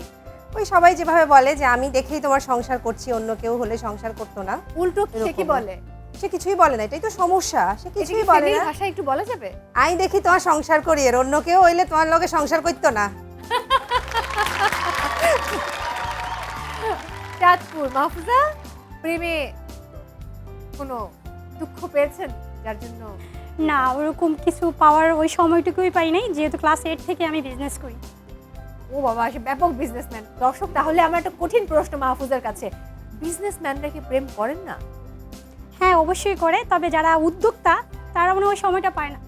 ওই সবাই যেভাবে বলে যে আমি দেখেই তোমার সংসার করছি, অন্য কেউ হলে সংসার করতো না, উল্টো সে কি বলে? সে কিছুই বলে না, এটাই তো সমস্যা, সে কিছুই বলে না। ভাষা একটু বলা যাবে? আমি দেখি তোমার সংসার করি, আর অন্য কেউ হইলে তোমার লগে সংসার করতো না। চাঁদপুর মাহফুজা, প্রেমে কোনো দুঃখ পেয়েছেন যার জন্য? না, ওরকম কিছু পাওয়ার ওই সময়টুকুই পাই নাই, যেহেতু ক্লাস 8 থেকে আমি বিজনেস করি। ও বাবা, সে ব্যাপক বিজনেসম্যান। দর্শক, তাহলে আমার একটা কঠিন প্রশ্ন মাহফুজার কাছে, বিজনেসম্যানরা কি প্রেম করেন না? হ্যাঁ, অবশ্যই করে, তবে যারা উদ্যোক্তা তারা মনে হয় সময়টা পায় না।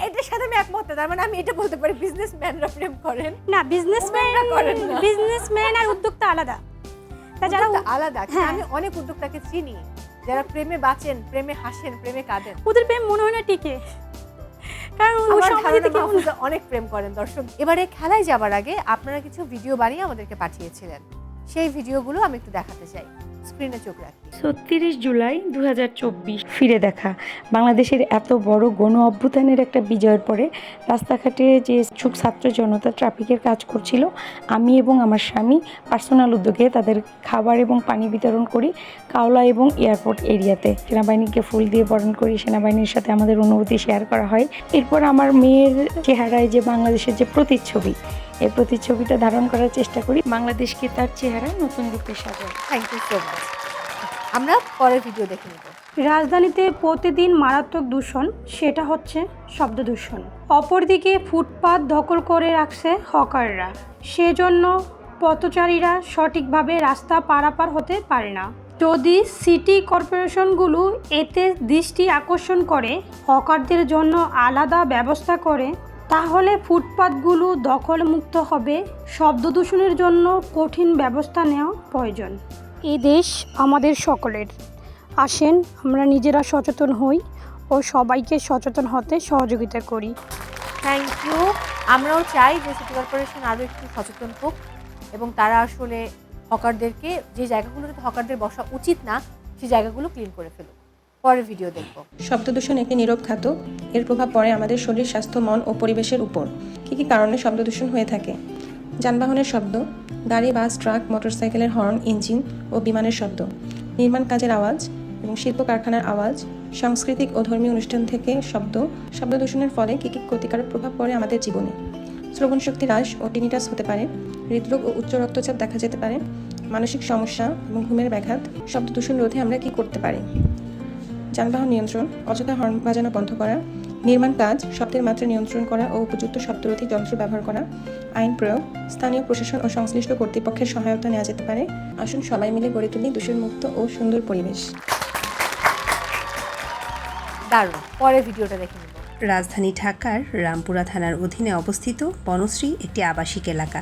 এটার সাথে আমি একমত না, তার মানে আমি এটা বলতে পারি বিজনেসম্যানরা প্রেম করেন না, বিজনেসম্যান আর উদ্যোক্তা আলাদা। তা যারা আলাদা, আমি অনেক উদ্যোক্তাকে চিনি যারা প্রেমে বাঁচেন, প্রেমে হাসেন, প্রেমে কাঁদেন, ওদের প্রেম মনে হয় না টিকে, কারণ অনেক প্রেম করেন। দর্শক, এবারে খেলায় যাবার আগে আপনারা কিছু ভিডিও বানিয়ে আমাদেরকে পাঠিয়েছিলেন, সেই ভিডিওগুলো আমি একটু দেখাতে চাই, স্ক্রিনে চোখ রাখি। ৩৬ জুলাই 2024 ফিরে দেখা। বাংলাদেশের এত বড় গণ অভ্যুত্থানের একটা বিজয়ের পরে রাস্তাঘাটে যে ছাত্র জনতা ট্রাফিকের কাজ করছিল, আমি এবং আমার স্বামী পার্সোনাল উদ্যোগে তাদের খাবার এবং পানি বিতরণ করি কাওলা এবং এয়ারপোর্ট এরিয়াতে। সেনাবাহিনীকে ফুল দিয়ে বরণ করি, সেনাবাহিনীর সাথে আমাদের অনুভূতি শেয়ার করা হয়। এরপর আমার মেয়ের চেহারায় যে বাংলাদেশের যে প্রতিচ্ছবি, এই প্রতিচ্ছবিটা ধারণ করার চেষ্টা করি, বাংলাদেশকে তার চেহারায় নতুন রূপে সাজাই। Thank you so much. আমরা পরের ভিডিও দেখে নেব। রাজধানীতে প্রতিদিন মারাত্মক দূষণ, সেটা হচ্ছে শব্দ দূষণ। অপরদিকে ফুটপাত দখল করে রাখছে হকাররা, সেজন্য পথচারীরা সঠিকভাবে রাস্তা পারাপার হতে পারে না। যদি সিটি কর্পোরেশনগুলো এতে দৃষ্টি আকর্ষণ করে, হকারদের জন্য আলাদা ব্যবস্থা করে, তাহলে ফুটপাতগুলো দখলমুক্ত হবে। শব্দ দূষণের জন্য কঠিন ব্যবস্থা নেওয়া প্রয়োজন। এই দেশ আমাদের সকলের। আসেন আমরা নিজেরা সচেতন হই ও সবাইকে সচেতন হতে সহযোগিতা করি। Thank you. আমরাও চাই যে সিটি কর্পোরেশন আরও একটু সচেতন হোক এবং তারা আসলে হকারদেরকে, যে জায়গাগুলোতে হকারদের বসা উচিত না সেই জায়গাগুলো ক্লিন করে ফেলুক। পরের ভিডিও দেখব। শব্দ দূষণ একটি নীরব ঘাত, এর প্রভাব পড়ে আমাদের শরীর, স্বাস্থ্য, মন ও পরিবেশের উপর। কী কী কারণে শব্দ দূষণ হয়ে থাকে? যানবাহনের শব্দ, গাড়ি, বাস, ট্রাক, মোটরসাইকেলের হর্ন, ইঞ্জিন ও বিমানের শব্দ, নির্মাণ কাজের আওয়াজ এবং শিল্প কারখানার আওয়াজ, সাংস্কৃতিক ও ধর্মীয় অনুষ্ঠান থেকে শব্দ। শব্দ দূষণের ফলে কী কী ক্ষতিকারক প্রভাব পড়ে আমাদের জীবনে? শ্রবণ শক্তি হ্রাস ও টিনিটাস হতে পারে, হৃদরোগ ও উচ্চ রক্তচাপ দেখা যেতে পারে, মানসিক সমস্যা এবং ঘুমের ব্যাঘাত। শব্দ দূষণ রোধে আমরা কী করতে পারি? যানবাহন নিয়ন্ত্রণ, অযথা হর্ন বাজানো বন্ধ করা, নির্মাণ কাজ, শব্দের মাত্রা নিয়ন্ত্রণ করা ও উপযুক্ত শব্দরোধী যন্ত্র ব্যবহার করা, আইন প্রয়োগ, স্থানীয় প্রশাসন ও সংশ্লিষ্ট কর্তৃপক্ষের সহায়তা নেওয়া যেতে পারে। আসুন সবাই মিলে গড়ে তুলি দূষণমুক্ত ও সুন্দর পরিবেশ। দারুণ, পরের ভিডিওটা দেখে নেব। রাজধানী ঢাকার রামপুরা থানার অধীনে অবস্থিত বনশ্রী একটি আবাসিক এলাকা,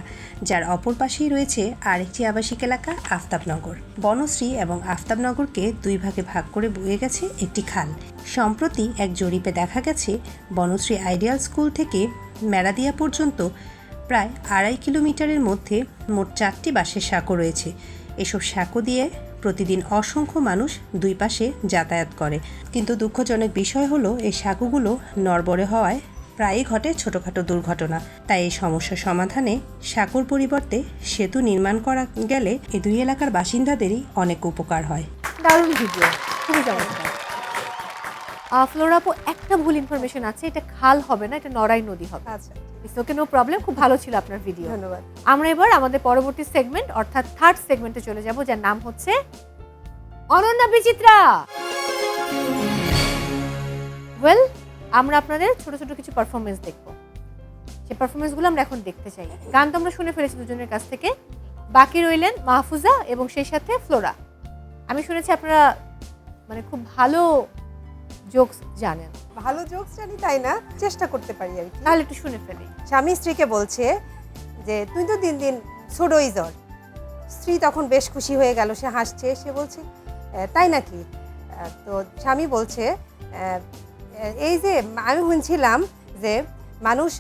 যার অপর পাশেই রয়েছে আরেকটি আবাসিক এলাকা আফতাবনগর। বনশ্রী এবং আফতাবনগরকে 2 ভাগে ভাগ করে বয়ে গেছে একটি খাল। সম্প্রতি এক জরিপে দেখা গেছে বনশ্রী আইডিয়াল স্কুল থেকে মেরাদিয়া পর্যন্ত প্রায় 2.5 কিলোমিটারের মধ্যে মোট 4টি বাঁশের সাঁকো রয়েছে। এসব সাঁকো দিয়ে প্রতিদিন অসংখ্য মানুষ দুই পাশে যাতায়াত করে, কিন্তু দুঃখজনক বিষয় হলো এই সাঁকোগুলো নড়বড়ে হওয়ায় প্রায়ই ঘটে ছোটোখাটো দুর্ঘটনা। তাই এই সমস্যার সমাধানে সাঁকোর পরিবর্তে সেতু নির্মাণ করা গেলে এই দুই এলাকার বাসিন্দাদেরই অনেক উপকার হয়। দারুণ ভিডিও, খুবই চমৎকার। ফ্লোরা আপু, একটা ভুল ইনফরমেশন আছে, এটা খাল হবে না, এটা নড়াই নদী হবে। আচ্ছা, ইটস ওকে, নো প্রবলেম। খুব ভালো ছিল আপনার ভিডিও, ধন্যবাদ। আমরা এবার আমাদের পরবর্তী সেগমেন্ট অর্থাৎ থার্ড সেগমেন্টে চলে যাব, যার নাম হচ্ছে অনন্যা বিচিত্রা। ওয়েল, আমরা আপনাদের ছোট ছোট কিছু পারফরমেন্স দেখবো। সেই পারফরমেন্সগুলো আমরা এখন দেখতে চাই। গান তো আমরা শুনে ফেলেছি দুজনের কাছ থেকে, বাকি রইলেন মাহফুজা এবং সেই সাথে ফ্লোরা। আমি শুনেছি আপনারা মানে খুব ভালো জোকস জানেন। ভালো জোকস জানি তাই না, চেষ্টা করতে পারি আর কি। তাহলে একটু শুনে ফেলি। স্বামী স্ত্রীকে বলছে যে তুই তো দিন দিন ছোটই জ্বর। স্ত্রী তখন বেশ খুশি হয়ে গেল, সে হাসছে, সে বলছে তাই নাকি? তো স্বামী বলছে এই যে আমি শুনছিলাম যে মানুষ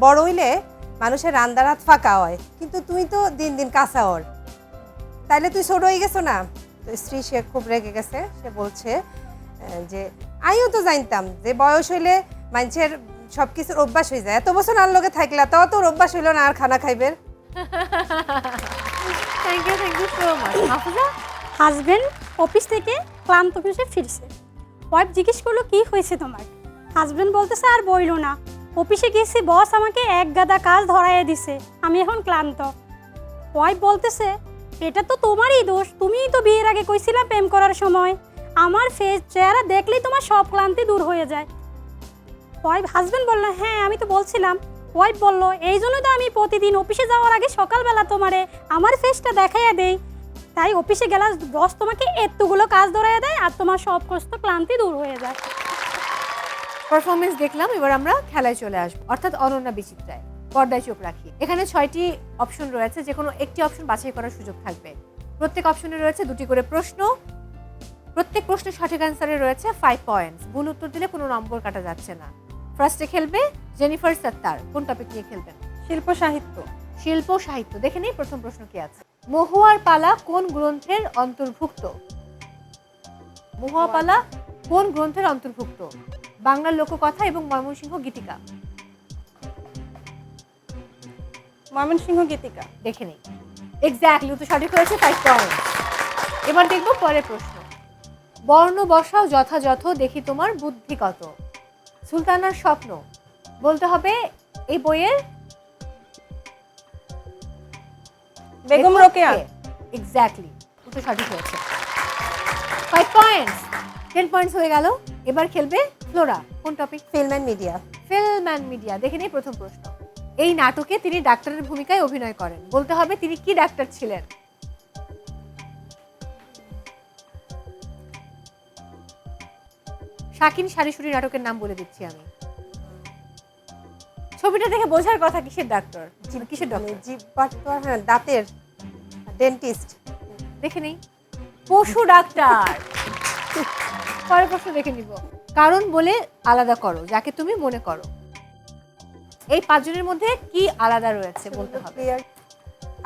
বড় হইলে মানুষের রান্দার হাত ফাঁকা হয়, কিন্তু তুই তো দিন দিন কাঁচা হর, তাইলে তুই ছোট হয়ে গেছো না? তো স্ত্রী সে খুব রেগে গেছে, সে বলছে যে আমিও তো জানতাম যে বয়স হইলে মানুষের সব কিছুর অভ্যাস হয়ে যায়, এত বছর আর লোকে থাকলে তাও তোর অভ্যাস হইল না আর খানা খাইবের। Thank you so much. Mahfuza? Husband office থেকে ক্লান্ত অফিসে ফিরছে, ওয়াইফ জিজ্ঞেস করলো কি হয়েছে তোমার? হাজবেন্ড বলতেছে আর বইলো না, অফিসে গেছি, বস আমাকে এক গাদা কাজ ধরাইয়া দিছে, আমি এখন ক্লান্ত। ওয়াইফ বলতেছে এটা তো তোমারই দোষ, তুমিই তো বিয়ের আগে কইছিলা প্রেম করার সময় আমার ফেস চেহারা দেখলেই তোমার সব ক্লান্তি দূর হয়ে যায়। ওয়াইফ হাজবেন্ড বললো হ্যাঁ আমি তো বলছিলাম। ওয়াইফ বলল এই জন্য তো আমি প্রতিদিন অফিসে যাওয়ার আগে সকালবেলা তোমারে আমার ফেসটা দেখাইয়া দেই, তাই অফিসে গেলে বস তোমাকে এতগুলো কাজ ধরাইয়া দেয় আর তোমার সব কষ্ট ক্লান্তি দূর হয়ে যায়। পারফরমেন্স দেখলাম, এবার আমরা খেলায় চলে আসবো, অর্থাৎ অনন্যা বিচিত্রায়। পর্দায় চোখ রাখি। এখানে 6টি অপশন রয়েছে, যে কোনো একটি অপশন বাছাই করার সুযোগ থাকবে। প্রত্যেক অপশনে রয়েছে 2টি করে প্রশ্ন, প্রত্যেক প্রশ্নের সঠিক অ্যান্সারে রয়েছে 5 পয়েন্টস। ভুল উত্তর দিলে কোনো নম্বর কাটা যাচ্ছে না। ফার্স্টে খেলবে জেনিফার সত্তার। কোন টপিক নিয়ে খেলবেন? শিল্প সাহিত্য। শিল্প সাহিত্য। দেখে নেই প্রথম প্রশ্ন কি আছে। মহুয়ার পালা কোন গ্রন্থের অন্তর্ভুক্ত? মহুয়া পালা কোন গ্রন্থের অন্তর্ভুক্ত? বাংলার লোককথা এবং ময়মনসিংহ গীতিকা। ময়মনসিংহ গীতিকা। দেখে নেই। এক্স্যাক্টলি, উত্তর সঠিক হয়েছে, 5 পয়েন্ট। এবার দেখবো পরের প্রশ্ন। বর্ণ বসাও যথাযথ, দেখি তোমার বুদ্ধি কত। সুলতানার স্বপ্ন। বলতে হবে এই বইয়ের বেগম রোকেয়া। এক্স্যাক্টলি, উত্তর সঠিক হয়েছে, 5 পয়েন্টস। 10 পয়েন্টস হয়ে গেল। এবার খেলবে ফ্লোরা। কোন topic? Film and media. Film and media. দেখে নেই প্রথম প্রশ্ন। এই নাটকে তিনি ডাক্তারের ভূমিকায় অভিনয় করেন। বলতে হবে তিনি কি ডাক্তার ছিলেন। শাকিন শাড়িশুড়ি নাটকের নাম বলে দিচ্ছি আমি। ছবিটা দেখে বোঝার কথা কিসের ডাক্তার, কিসের ডক্টর? হ্যাঁ, দাঁতের ডেন্টিস্ট। দেখে নেই, পশু ডাক্তার। পরের প্রশ্ন দেখে নিব। কারণ বলে আলাদা করো যাকে তুমি মনে করো। এই 5 জনের মধ্যে কি আলাদা রয়েছে বলতে হবে।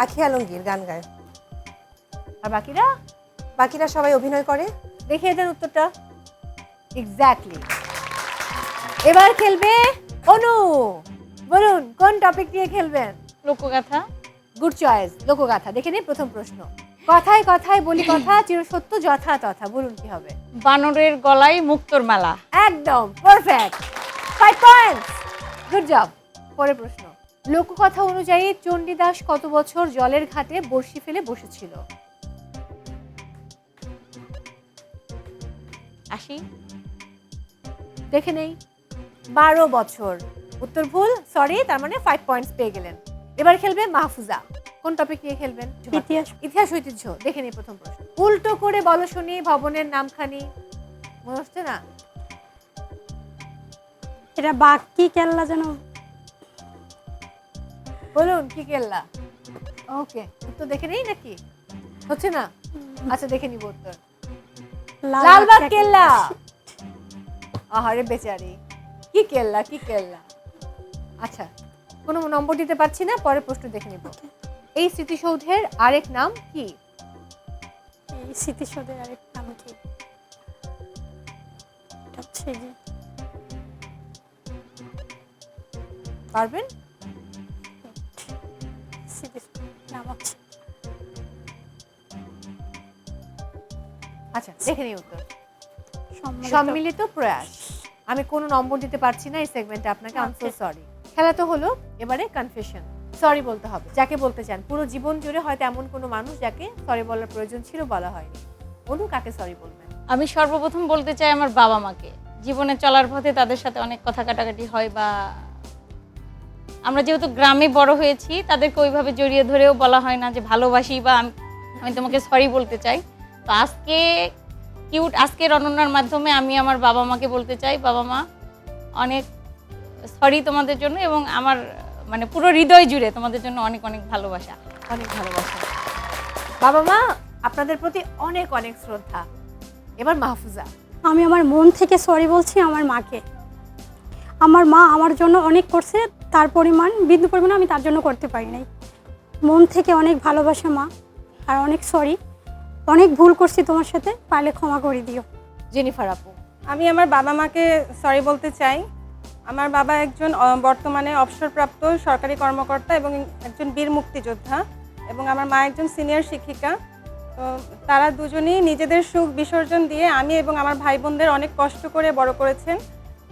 আখি আলমগীর গান গায়, আর বাকিরা সবাই অভিনয় করে। দেখিয়ে দেন উত্তরটা। এক্স্যাক্টলি। এবার খেলবে অনু। বলুন কোন টপিক নিয়ে খেলবেন? লোকগাথা। গুড চয়েস, লোকগাথা। দেখে নিই প্রথম প্রশ্ন। কথায় কথায় বলি কথা, চিরসত্য যথা তথা। বলুন কি হবে? বানরের গলায় মুক্তোর মালা। একদম পারফেক্ট, 5 পয়েন্টস। Good job. পরের প্রশ্ন। লোককথা অনুযায়ী চণ্ডীদাস কত বছর জলের ঘাটে বড়শি ফেলে বসেছিল? 80। দেখে নেই, 12 বছর। উত্তর ভুল, সরি, তার মানে 5 পয়েন্টস পেয়ে গেলেন। এবার খেলবে মাহফুজা। কোন টপিক নিয়ে খেলবেন? ইতিহাস ঐতিহ্য। দেখে নেই প্রথম প্রশ্ন। উল্টো করে বলো শুনি ভবনের নামখানি। মনে হচ্ছে না? এটা বাকি কেল্লা যেন। বলুন কি কেল্লা? ওকে, উত্তর দেখে নেই নাকি? হচ্ছে না? আচ্ছা দেখে নিব উত্তর। লালবাগ কেল্লা। আহারে বেচারি, কি কেল্লা কি কেল্লা। আচ্ছা কোনো নম্বর দিতে পারছি না, পরে প্রশ্ন দেখে নিব। এই স্মৃতিসৌধের আরেক নাম কি? এই স্মৃতিসৌধের আরেক নাম কি? এটা হচ্ছে যে পারবেন? স্মৃতিসৌধের নাম হচ্ছে, আচ্ছা দেখে নিই উত্তর। সম্মিলিত সম্মিলিত প্রয়াস। আমি কোনো নম্বর দিতে পারছি না এই সেগমেন্টে আপনাকে, আই এম সো সরি। খেলা তো হলো, এবারে কনফেশন। সরি বলতে হবে যাকে বলতে চান। পুরো জীবন জুড়ে হয়তো এমন কোনো মানুষ যাকে সরি বলার প্রয়োজন ছিল, বলা হয়নি। অনু, কাকে সরি বলবেন? আমি সর্বপ্রথম বলতে চাই আমার বাবা মাকে। জীবনে চলার পথে তাদের সাথে অনেক কথা কাটাকাটি হয়, বা আমরা যেহেতু গ্রামে বড় হয়েছি তাদেরকে ওইভাবে জড়িয়ে ধরেও বলা হয় না যে ভালোবাসি বা আমি তোমাকে সরি বলতে চাই। তো আজকের অনন্যার মাধ্যমে আমি আমার বাবা মাকে বলতে চাই, বাবা মা অনেক সরি তোমাদের জন্য, এবং আমার মানে পুরো হৃদয় জুড়ে তোমাদের জন্য অনেক অনেক ভালোবাসা। অনেক ভালোবাসা। বাবা মা আপনাদের প্রতি অনেক অনেক শ্রদ্ধা। এবার মাহফুজা। আমি আমার মন থেকে সরি বলছি আমার মাকে। আমার মা আমার জন্য অনেক করছে, তার পরিমাণ বিন্দু পরিমাণ আমি তার জন্য করতে পারি নাই। মন থেকে অনেক ভালোবাসা মা, আর অনেক সরি, অনেক ভুল করছি তোমার সাথে, পারলে ক্ষমা করে দিও। জেনিফার আপু। আমি আমার বাবা মাকে সরি বলতে চাই। আমার বাবা একজন বর্তমানে অবসরপ্রাপ্ত সরকারি কর্মকর্তা এবং একজন বীর মুক্তিযোদ্ধা, এবং আমার মা একজন সিনিয়র শিক্ষিকা। তো তারা দুজনেই নিজেদের সুখ বিসর্জন দিয়ে আমি এবং আমার ভাই বোনদের অনেক কষ্ট করে বড় করেছেন,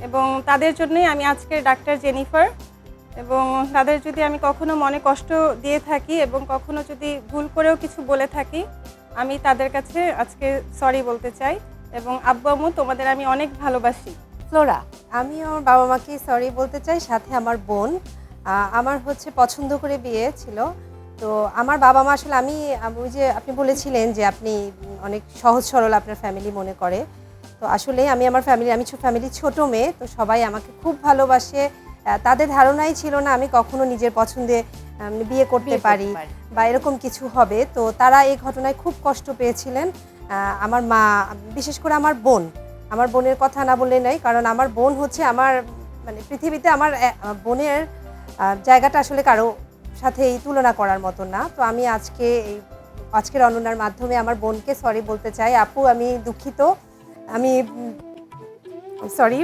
এবং তাদের জন্যই আমি আজকের ডাক্তার জেনিফার। এবং তাদের যদি আমি কখনো মনে কষ্ট দিয়ে থাকি এবং কখনো যদি ভুল করেও কিছু বলে থাকি, আমি তাদের কাছে আজকে সরি বলতে চাই। এবং আব্বু আম্মু, তোমাদের আমি অনেক ভালোবাসি। ফ্লোরা। আমি আমার বাবা মাকে সরি বলতে চাই, সাথে আমার বোন। আমার হচ্ছে পছন্দ করে বিয়ে ছিল, তো আমার বাবা মা আসলে ওই যে আপনি বলেছিলেন যে আপনি অনেক সহজ সরল আপনার ফ্যামিলি মনে করে, তো আসলে আমি ফ্যামিলির ছোট মেয়ে, তো সবাই আমাকে খুব ভালোবাসে। তাদের ধারণাই ছিল না আমি কখনো নিজের পছন্দে বিয়ে করতে পারি বা এরকম কিছু হবে। তো তারা এই ঘটনায় খুব কষ্ট পেয়েছিলেন। আমার মা, বিশেষ করে আমার বোনের কথা না বললে নাই, কারণ আমার বোন হচ্ছে আমার মানে পৃথিবীতে আমার বোনের জায়গাটা আসলে কারো সাথে এই তুলনা করার মতো না। তো আমি আজকের অনন্যার মাধ্যমে আমার বোনকে সরি বলতে চাই। আপু, আমি দুঃখিত, আমি সরি,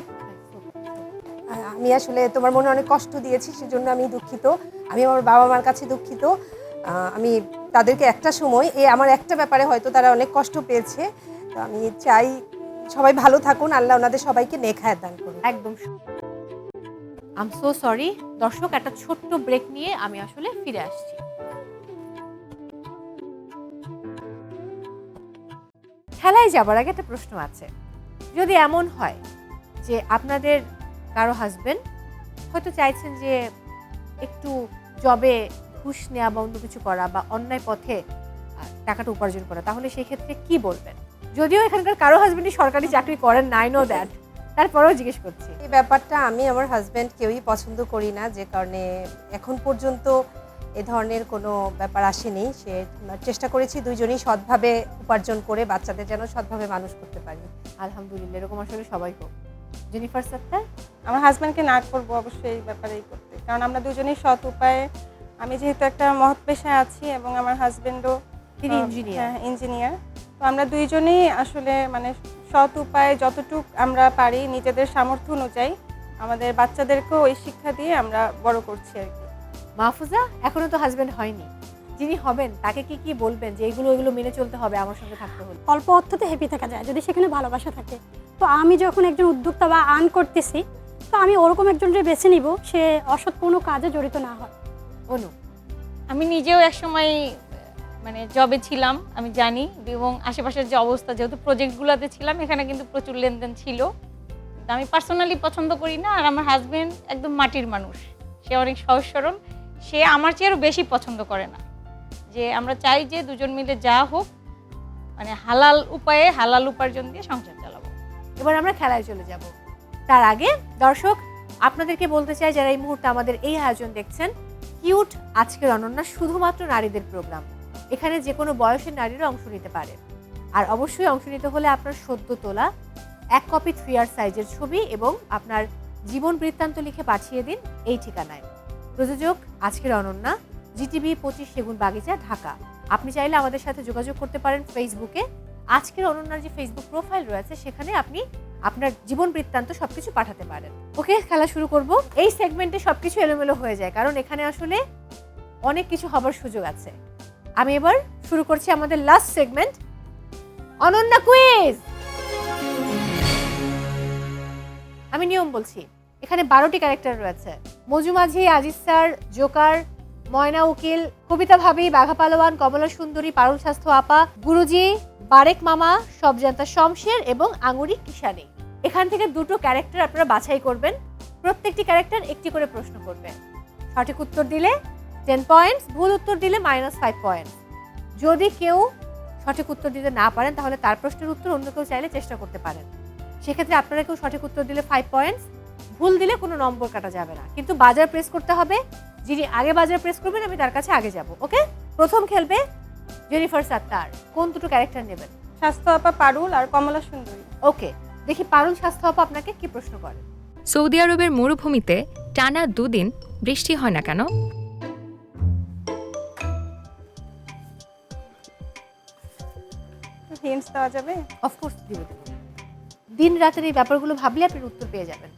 আমি আসলে তোমার মনে অনেক কষ্ট দিয়েছি, সেজন্য আমি দুঃখিত। আমি আমার বাবা মার কাছে দুঃখিত। আমি তাদেরকে একটা সময় আমার একটা ব্যাপারে হয়তো তারা অনেক কষ্ট পেয়েছে, তো আমি চাই সবাই ভালো থাকুন, আল্লাহ ওনাদের সবাইকে নেক হায়াত দান করুন। একদম। I am so sorry. দর্শক, একটা ছোট্ট ব্রেক নিয়ে আমি আসলে ফিরে আসছি। খেলায় যাবার আগে একটা প্রশ্ন আছে। যদি এমন হয় যে আপনাদের কারো হাজবেন্ড হয়তো চাইছেন যে একটু জবে ঘুষ নেওয়া বা অন্য কিছু করা বা অন্যায় পথে টাকাটা উপার্জন করা, তাহলে সেই ক্ষেত্রে কি বলবেন? যদিও এখানকার কারো হাজবেন্ডই সরকারি চাকরি করেন না, আই নো দ্যাট, তারপরেও জিজ্ঞেস করছি। এই ব্যাপারটা আমি আমার হাজব্যান্ড কেউই পছন্দ করি না, যে কারণে এখন পর্যন্ত এ ধরনের কোনো ব্যাপার আসেনি। চেষ্টা করেছি দুইজনই সৎভাবে উপার্জন করে বাচ্চাদের যেন সৎভাবে মানুষ করতে পারি। আলহামদুলিল্লাহ, এরকম আসলে সবাই হোক। জেনিফার সাত্তার। আমার হাজব্যান্ডকে না করবো অবশ্যই এই ব্যাপারেই করতে, কারণ আমরা দুজনেই সৎ উপায়ে, আমি যেহেতু একটা মহৎ পেশায় আছি এবং আমার হাজব্যান্ডও তিনি ইঞ্জিনিয়ার, তো আমরা দুইজনেই আসলে মানে সৎ উপায়ে যতটুকু আমরা পারি নিজেদের সামর্থ্য অনুযায়ী আমাদের বাচ্চাদেরকেও ওই শিক্ষা দিয়ে আমরা বড় করছি আর কি। মাহফুজা, এখনো তো হাজবেন্ড হয়নি, যিনি হবেন তাকে কি বলবেন যে এগুলো মেনে চলতে হবে আমার সঙ্গে থাকতে হলে? অল্প অর্থতে হ্যাপি থাকা যায় যদি সেখানে ভালোবাসা থাকে। তো আমি যখন একজন উদ্যোক্তা বা আর্ন করতেছি, তো আমি ওরকম একজনকে বেছে নিব সে অসৎ কোনো কাজে জড়িত না হয়। অনু। আমি নিজেও একসময় মানে জবে ছিলাম, আমি জানি, এবং আশেপাশের যে অবস্থা, যেহেতু প্রজেক্টগুলোতে ছিলাম এখানে কিন্তু প্রচুর লেনদেন ছিল। আমি পার্সোনালি পছন্দ করি না। আর আমার হাজব্যান্ড একদম মাটির মানুষ, সে অনেক সহজ সরল, সে আমার চেয়েও বেশি পছন্দ করে না। যে আমরা চাই যে দুজন মিলে যা হোক মানে হালাল উপায়ে হালাল উপার্জন দিয়ে সংসার চালাবো। এবার আমরা খেলায় চলে যাব। তার আগে দর্শক, আপনাদেরকে বলতে চাই যারা এই মুহূর্তে আমাদের এই আয়োজন দেখছেন, কিউট আজকের অনন্যা শুধুমাত্র নারীদের প্রোগ্রাম। এখানে যে কোনো বয়সের নারীরা অংশ নিতে পারে। আর অবশ্যই অংশ নিতে হলে আপনার সদ্য তোলা 1 কপি 3R সাইজের ছবি এবং আপনার জীবন বৃত্তান্ত লিখে পাঠিয়ে দিন এই ঠিকানায়। প্রযোজক আজকের অনন্যা, জিটিভি 25 সেগুন বাগিচা, ঢাকা। আপনি চাইলে আমাদের সাথে যোগাযোগ করতে পারেন ফেসবুকে। আজকের অনন্যার যে ফেসবুক প্রোফাইল রয়েছে সেখানে আপনি আপনার জীবন বৃত্তান্ত সবকিছু পাঠাতে পারেন। ওকে, খেলা শুরু করব। এই সেগমেন্টে সবকিছু এলোমেলো হয়ে যায় কারণ এখানে আসলে অনেক কিছু হবার সুযোগ আছে। আমি এবার শুরু করছি আমাদের লাস্ট সেগমেন্ট, অনন্যা কুইজ। আমি নিয়ম বলছি, এখানে 12টি ক্যারেক্টার রয়েছে। মজু মাঝি, আজিজ স্যার, জোকার, ময়না উকিল, কবিতা ভাবি, বাঘা পালোয়ান, কমলা সুন্দরী, পারুল স্বাস্থ্য আপা, গুরুজি, বারেক মামা, সবজান্তা শমশের এবং আঙুরি কিষানি। এখান থেকে দুটো ক্যারেক্টার আপনারা বাছাই করবেন। প্রত্যেকটি ক্যারেক্টার একটি করে প্রশ্ন করবে। সঠিক উত্তর দিলে 10 পয়েন্টস, ভুল উত্তর দিলে -5 পয়েন্টস। যদি কেউ সঠিক উত্তর দিতে না পারেন তাহলে তার প্রশ্নের উত্তর অন্য কেউ চাইলে চেষ্টা করতে পারেন। সেক্ষেত্রে আপনারা কেউ সঠিক উত্তর দিলে 5 পয়েন্টস, ভুল দিলে কোনো নম্বর কাটা যাবে না। কিন্তু বাজার প্রেস করতে হবে। যিনি আগে বাজার প্রেস করবেন আমি তার কাছে আগে যাব। ওকে, প্রথম খেলবে জেনিফার সাত্তার। কোন দুটো ক্যারেক্টার নেবেন? স্বাস্থ্য আপা পারুল আর কমলা সুন্দরী। ওকে, দেখি পারুল স্বাস্থ্য আপা আপনাকে কি প্রশ্ন করে। সৌদি আরবের মরুভূমিতে টানা 2 দিন বৃষ্টি হয় না কেন? হিন্টস দেওয়া যাবে? অফকোর্স দিব। দিন রাতের এই ব্যাপারগুলো ভাবলে আপনি উত্তর পেয়ে যাবেন।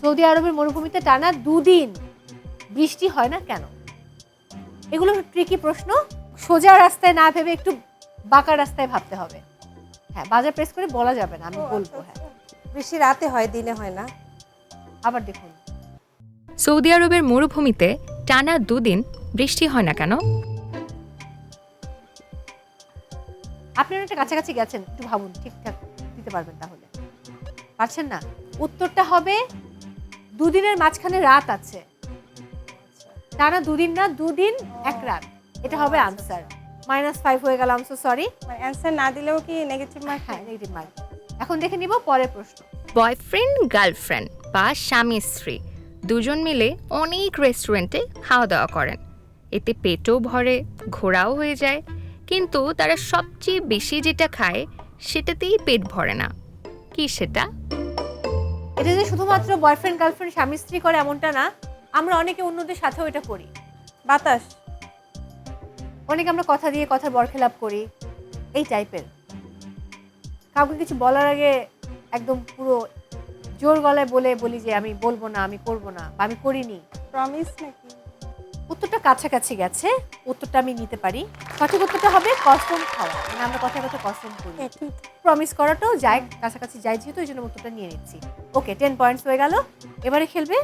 সৌদি আরবের মরুভূমিতে টানা 2 দিন বৃষ্টি হয় না কেন? এগুলো ট্রিকি প্রশ্ন। সোজা রাস্তায় না ভেবে একটু বাঁকা রাস্তায় ভাবতে হবে। হ্যাঁ, বাজার প্রেস করে বলা যাবে না, আমি বলবো। হ্যাঁ, বৃষ্টি রাতে হয়, দিনে হয় না। আবার দেখুন, সৌদি আরবের মরুভূমিতে টানা 2 দিন বৃষ্টি হয় না কেন? আপনারা একটা কাছাকাছি গেছেন, একটু ভাবুন, ঠিকঠাক দিতে পারবেন তাহলে। পারছেন না? উত্তরটা হবে 2 দিনের মাঝখানে রাত আছে। টানা 2 দিন না, 2 দিন 1 রাত, এটা হবে আনসার। -5 হয়ে গেল, I am so sorry. Answer না দিলেও কি নেগেটিভ মার্ক? হ্যাঁ, নেগেটিভ মার্ক। এখন দেখে নিব পরের প্রশ্ন। বয়ফ্রেন্ড গার্লফ্রেন্ড বা স্বামী স্ত্রী দুজন মিলে অনেক রেস্টুরেন্টে খাওয়া দাওয়া করেন। এতে পেটও ভরে, ঘোরাও হয়ে যায়, কিন্তু তারা সবচেয়ে বেশি যেটা খায় সেটাতেই পেট ভরে না। কি সেটা? এটা যে শুধুমাত্র বয়ফ্রেন্ড গার্লফ্রেন্ড স্বামী স্ত্রী করে এমনটা না, আমরা অনেকে অন্যদের সাথেও এটা করি। বাতাস। অনেকে আমরা কথা দিয়ে কথার বরখেলাপ করি, এই টাইপের। কাউকে কিছু বলার আগে একদম পুরো জোর গলায় বলি যে আমি বলবো না, আমি করব না, বা আমি করিনি। প্রমিস নাকি? উত্তরটা কাছাকাছি গেছে, উত্তরটা আমি নিতে পারি। সঠিক উত্তরটা হবে কসম খাওয়া। মানে আমরা কথায় কথা কসম করি, প্রমিস করাটাও যায়, কাছাকাছি যায় যেহেতু, এই জন্য উত্তরটা নিয়ে নিচ্ছি। ওকে, 10 পয়েন্টস হয়ে গেল। এবারে খেলবে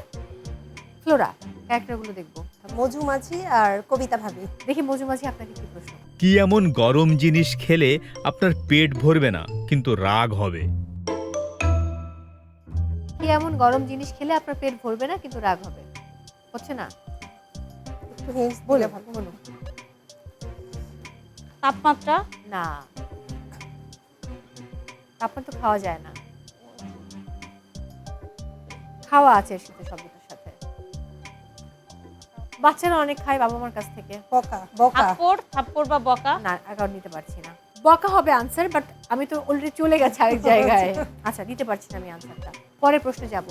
ফ্লোরা। ক্যারেক্টারগুলো দেখবো। মজু মাঝি আর কবিতা ভাবি। দেখি মজু মাঝি আপনাকে কি প্রশ্ন। কি এমন গরম জিনিস খেলে আপনার পেট ভরবে না কিন্তু রাগ হবে? কি এমন গরম জিনিস খেলে আপনার পেট ভরবে না কিন্তু রাগ হবে? হচ্ছে না? একটু হিন্টস বলে ভালো। বলুন। তাপমাত্রা? না, তাপমাত্রা তো খাওয়া যায় না। খাওয়া আছে এর সাথে, শব্দটার সাথে। বাচ্চারা অনেক খায় বাবা মার কাছ থেকে। বকা। বকা। থাপ্পড় বা বকা? না, এখন নিতে পারছি না। বকা হবে আনসার, বাট আমি তো অলরেডি চলে গেছি আরেক জায়গায়। আচ্ছা, নিতে পারছি না আমি আনসারটা। পরের প্রশ্নে যাব।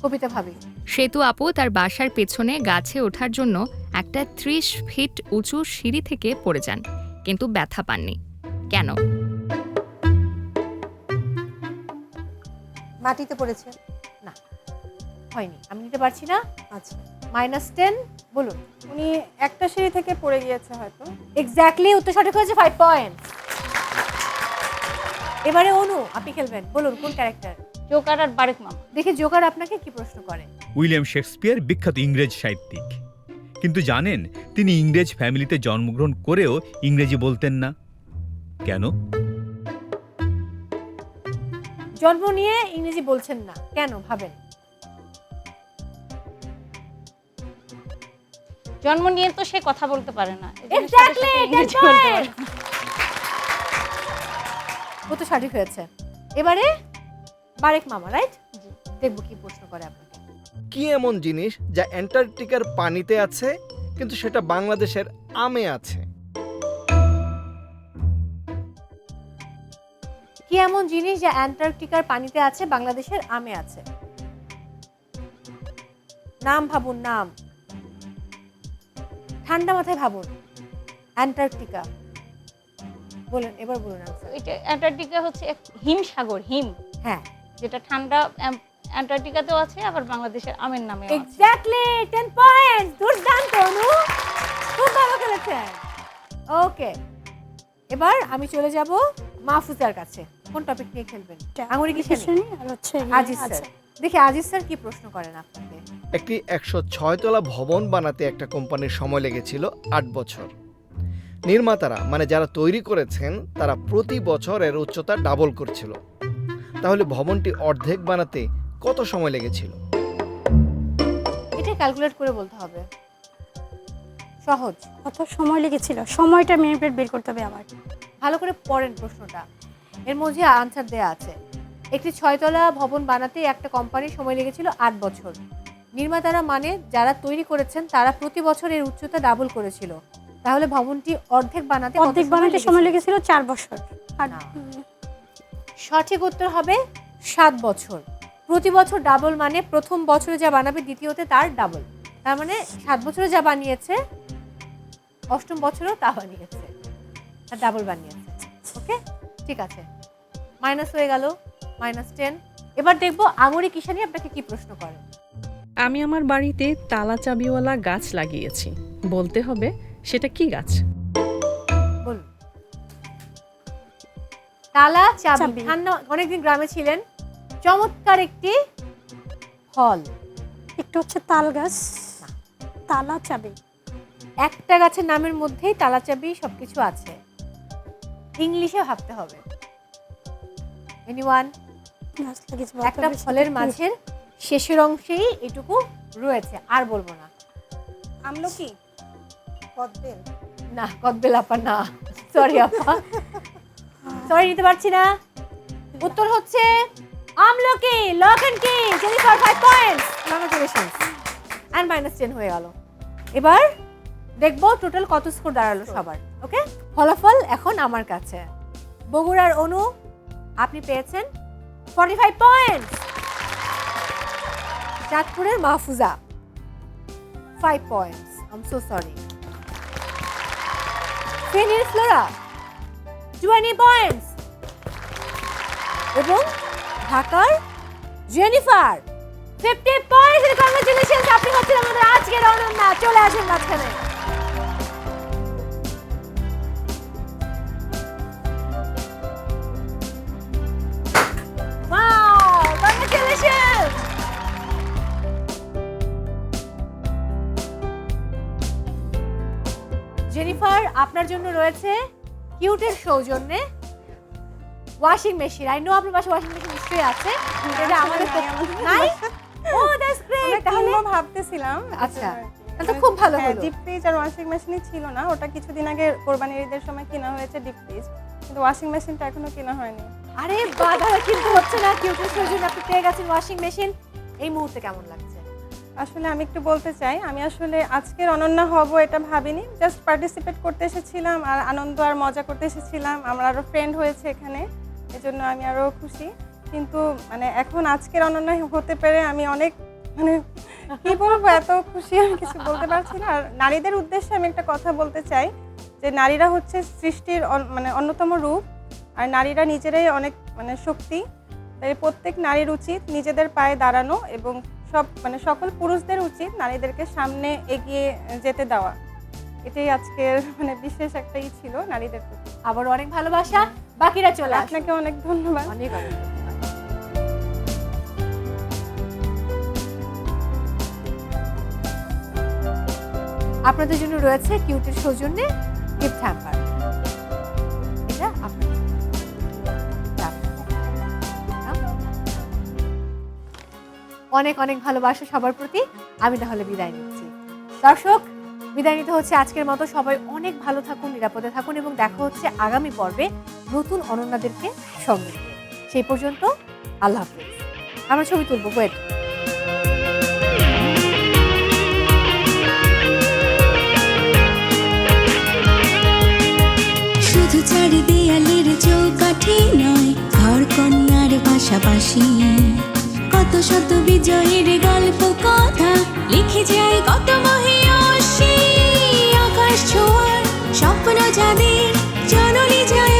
কবিতা ভাবি। সেতু আপু তার বাসার পেছনে গাছে ওঠার জন্য একটা 30 ফিট উঁচু সিঁড়ি থেকে পড়ে যান, কিন্তু ব্যথা পাননি কেন? মাটিতে পড়েছে? না, হয়নি, আমি নিতে পারছি না। আচ্ছা, -10। বলুন। উনি একটা সিঁড়ি থেকে পড়ে গিয়েছে হয়তো। এক্স্যাক্টলি, উত্তর সঠিক হয়েছে, 5 পয়েন্ট। এবারে অনু, আপনি খেলবেন। বলুন কোন ক্যারেক্টার? জোকার আর বারেক মামা। দেখি জোকার আপনাকে কি প্রশ্ন করে। উইলিয়াম শেক্সপিয়ার বিখ্যাত ইংরেজ সাহিত্যিক, কিন্তু জানেন তিনি ইংরেজ ফ্যামিলিতে জন্মগ্রহণ করেও ইংরেজি বলতেন না কেন? জন্ম নিয়ে ইংরেজি বলছেন না কেন, ভাবেন। জন্ম নিয়ে তো সে কথা বলতে পারে না। এক্স্যাক্টলি, ও তো সঠিক হয়েছে। এবারে বারেক মামা, রাইট? দেখবো কি প্রশ্ন করে আপনাকে। কি এমন জিনিস যা অ্যান্টার্কটিকার পানিতে আছে কিন্তু সেটা বাংলাদেশের আমে আছে? কি এমন জিনিস যা অ্যান্টার্কটিকার পানিতে আছে বাংলাদেশের আমে আছে? নাম ভাবুন, নাম। ঠান্ডা মাথায় ভাবুন, অ্যান্টার্কটিকা। বলেন, এবার বলুন আনসার। এটা অ্যান্টার্কটিকা হচ্ছে এক হিমসাগর, হিম, হ্যাঁ, যেটা ঠান্ডা অ্যান্টার্কটিকাতেও আছে, আবার বাংলাদেশের আমের নামে। Exactly, 10 points. দুর্দান্ত অনু, খুব ভালো খেলেছেন। ওকে, এবার আমি চলে যাব মাহফুজার কাছে। কোন টপিক নিয়ে খেলবেন? আঙুরি কি কিশানি আর হচ্ছে আজিজ স্যার। দেখি আজিজ স্যার কি প্রশ্ন করেন আপনাকে। একটি 106 তলা ভবন বানাতে একটা কোম্পানির সময় লেগেছিল 8 বছর। নির্মাতারা মানে যারা তৈরি করেছেন তারা প্রতি বছর এর উচ্চতা ডাবল করছিল। তাহলে ভবনটি অর্ধেক বানাতে কত সময় লেগেছিল? এটা ক্যালকুলেট করে বলতে হবে, সহজ। কত সময় লেগেছিল? সময়টা মিনিট বের করতে হবে আবার। ভালো করে পড়েন প্রশ্নটা, এর মধ্যে আনসার দেয়া আছে। একটি 6 তলা ভবন বানাতে একটা কোম্পানির সময় লেগেছিল 8 বছর। নির্মাতারা মানে যারা তৈরি করেছেন তারা প্রতি বছর এর উচ্চতা ডাবল করেছিল। তাহলে ভবনটি অর্ধেক বানাতে সময় লেগেছিল 4 বছর। সঠিক উত্তর হবে 7 বছর। প্রতি বছর ডাবল মানে প্রথম বছরে যা বানাবে দ্বিতীয়তে তার ডাবল। তার মানে 7 বছরে যা বানিয়েছে 8ম বছরেও তা বানিয়েছে, আর ডাবল বানিয়েছে। ওকে, ঠিক আছে, মাইনাস হয়ে গেল, -10। এবার দেখবো আঙুরি কিশানি আপনাকে কি প্রশ্ন করে। আমি আমার বাড়িতে তালা চাবিওয়ালা গাছ লাগিয়েছি, বলতে হবে সেটা কি গাছ? বলুন। তালা চাবি। ঠান্ডা, অনেকদিন গ্রামে ছিলেন, চমৎকার একটি ফল। একটু হচ্ছে তাল গাছ, তালা চাবি। একটা গাছের নামের মধ্যেই তালা চাবি সবকিছু আছে। ইংলিশে ভাবতে হবে। এনিওয়ান? একটা ফলের মাঝের শেষের অংশেই এটুকু রয়েছে, আর বলবো না। আমলকি? কদবেল? না, কদবেল আপা না, সরি আপা, সরি নিতে পারছি না। উত্তর হচ্ছে আমলকি। লক এন্ড কি, জেনিফার 5 পয়েন্টস। কংগ্রাচুলেশনস, এন্ড -10 হয়ে গেল। এবার দেখবো টোটাল কত স্কোর দাঁড়ালো সবার। ওকে, ফলাফল এখন আমার কাছে। বগুড়ার অনু, আপনি পেয়েছেন 45 পয়েন্টস। চাঁদপুরের Mahfuza 5 points. I am so sorry. ফেনীর ফ্লোরা 20 পয়েন্টস এবং ঢাকার জেনিফার 50 পয়েন্টস। কংগ্রাচুলেশনস, আপনি হচ্ছেন আমাদের আজকের অনন্যা। চলে আসুন মাঝখানে। Wow, congratulations. জেনিফার, আপনার জন্য রয়েছে কিউটের সৌজন্যে ওয়াশিং মেশিন। আই নো আপনার পাশে ওয়াশিং মেশিন নিশ্চয়ই আছে, এটা আমাদের তো নাই। ও দ্যাটস গ্রেট। তাহলে ভাবতেছিলাম, আচ্ছা, তাহলে তো খুব ভালো হলো। ডিপ ফ্রিজ আর ওয়াশিং মেশিনই ছিল না, ওটা কিছুদিন আগে কোরবানির ঈদের সময় কেনা হয়েছে ডিপ ফ্রিজ, কিন্তু ওয়াশিং মেশিনটা এখনো কেনা হয়নি। আরে বাধা কিন্তু হচ্ছে না, কিউটের সৌজন্যে আপনি পেয়ে গেছেন ওয়াশিং মেশিন। এই মুহূর্তে কেমন লাগছে? আসলে আমি একটু বলতে চাই, আমি আসলে আজকের অনন্যা হব এটা ভাবিনি, জাস্ট পার্টিসিপেট করতে এসেছিলাম আর আনন্দ আর মজা করতে এসেছিলাম। আমার আরও ফ্রেন্ড হয়েছে এখানে, এজন্য আমি আরও খুশি। কিন্তু মানে এখন আজকের অনন্যা হতে পেরে আমি অনেক মানে কি বলবো, এত খুশি, আমি কিছু বলতে পারছি না। আর নারীদের উদ্দেশ্যে আমি একটা কথা বলতে চাই যে নারীরা হচ্ছে সৃষ্টির মানে অন্যতম রূপ, আর নারীরা নিজেরাই অনেক মানে শক্তি। তাই প্রত্যেক নারীর উচিত নিজেদের পায়ে দাঁড়ানো এবং সকল পুরুষদের উচিত নারীদেরকে সামনে এগিয়ে যেতে দেওয়া। এটাই আজকের মানে বিশেষ একটা ছিল নারীদের প্রতি। আবার অনেক ভালোবাসা, বাকিরা চলে আসুন। আপনাকে অনেক ধন্যবাদ। অনেক অনেক আপনাদের জন্য রয়েছে কিউটের সৌজন্যে গিফট হ্যাম্পার। এটা আপনার অনেক অনেক ভালোবাসা সবার প্রতি। আমি তাহলে বিদায় নিচ্ছি। দর্শক, বিদায় নিতে হচ্ছে আজকের মতো। সবাই অনেক ভালো থাকুন, নিরাপদে থাকুন এবং দেখা হচ্ছে আগামী পর্বে নতুন অনন্যাদেরকে সঙ্গে নিয়ে। সেই পর্যন্ত আল্লাহ হাফেজ। আমরা ছবি তুলবো, ওয়েট। শুধু চারি দেয়ালের চৌকাঠি নয়, ঘর কন্যার পাশাপাশি কত শত বিজয়ীর গল্প কথা লিখে যায় কত মহিয়সী। বাতাস ছোঁয়ার স্বপ্ন যাদের জননী যায়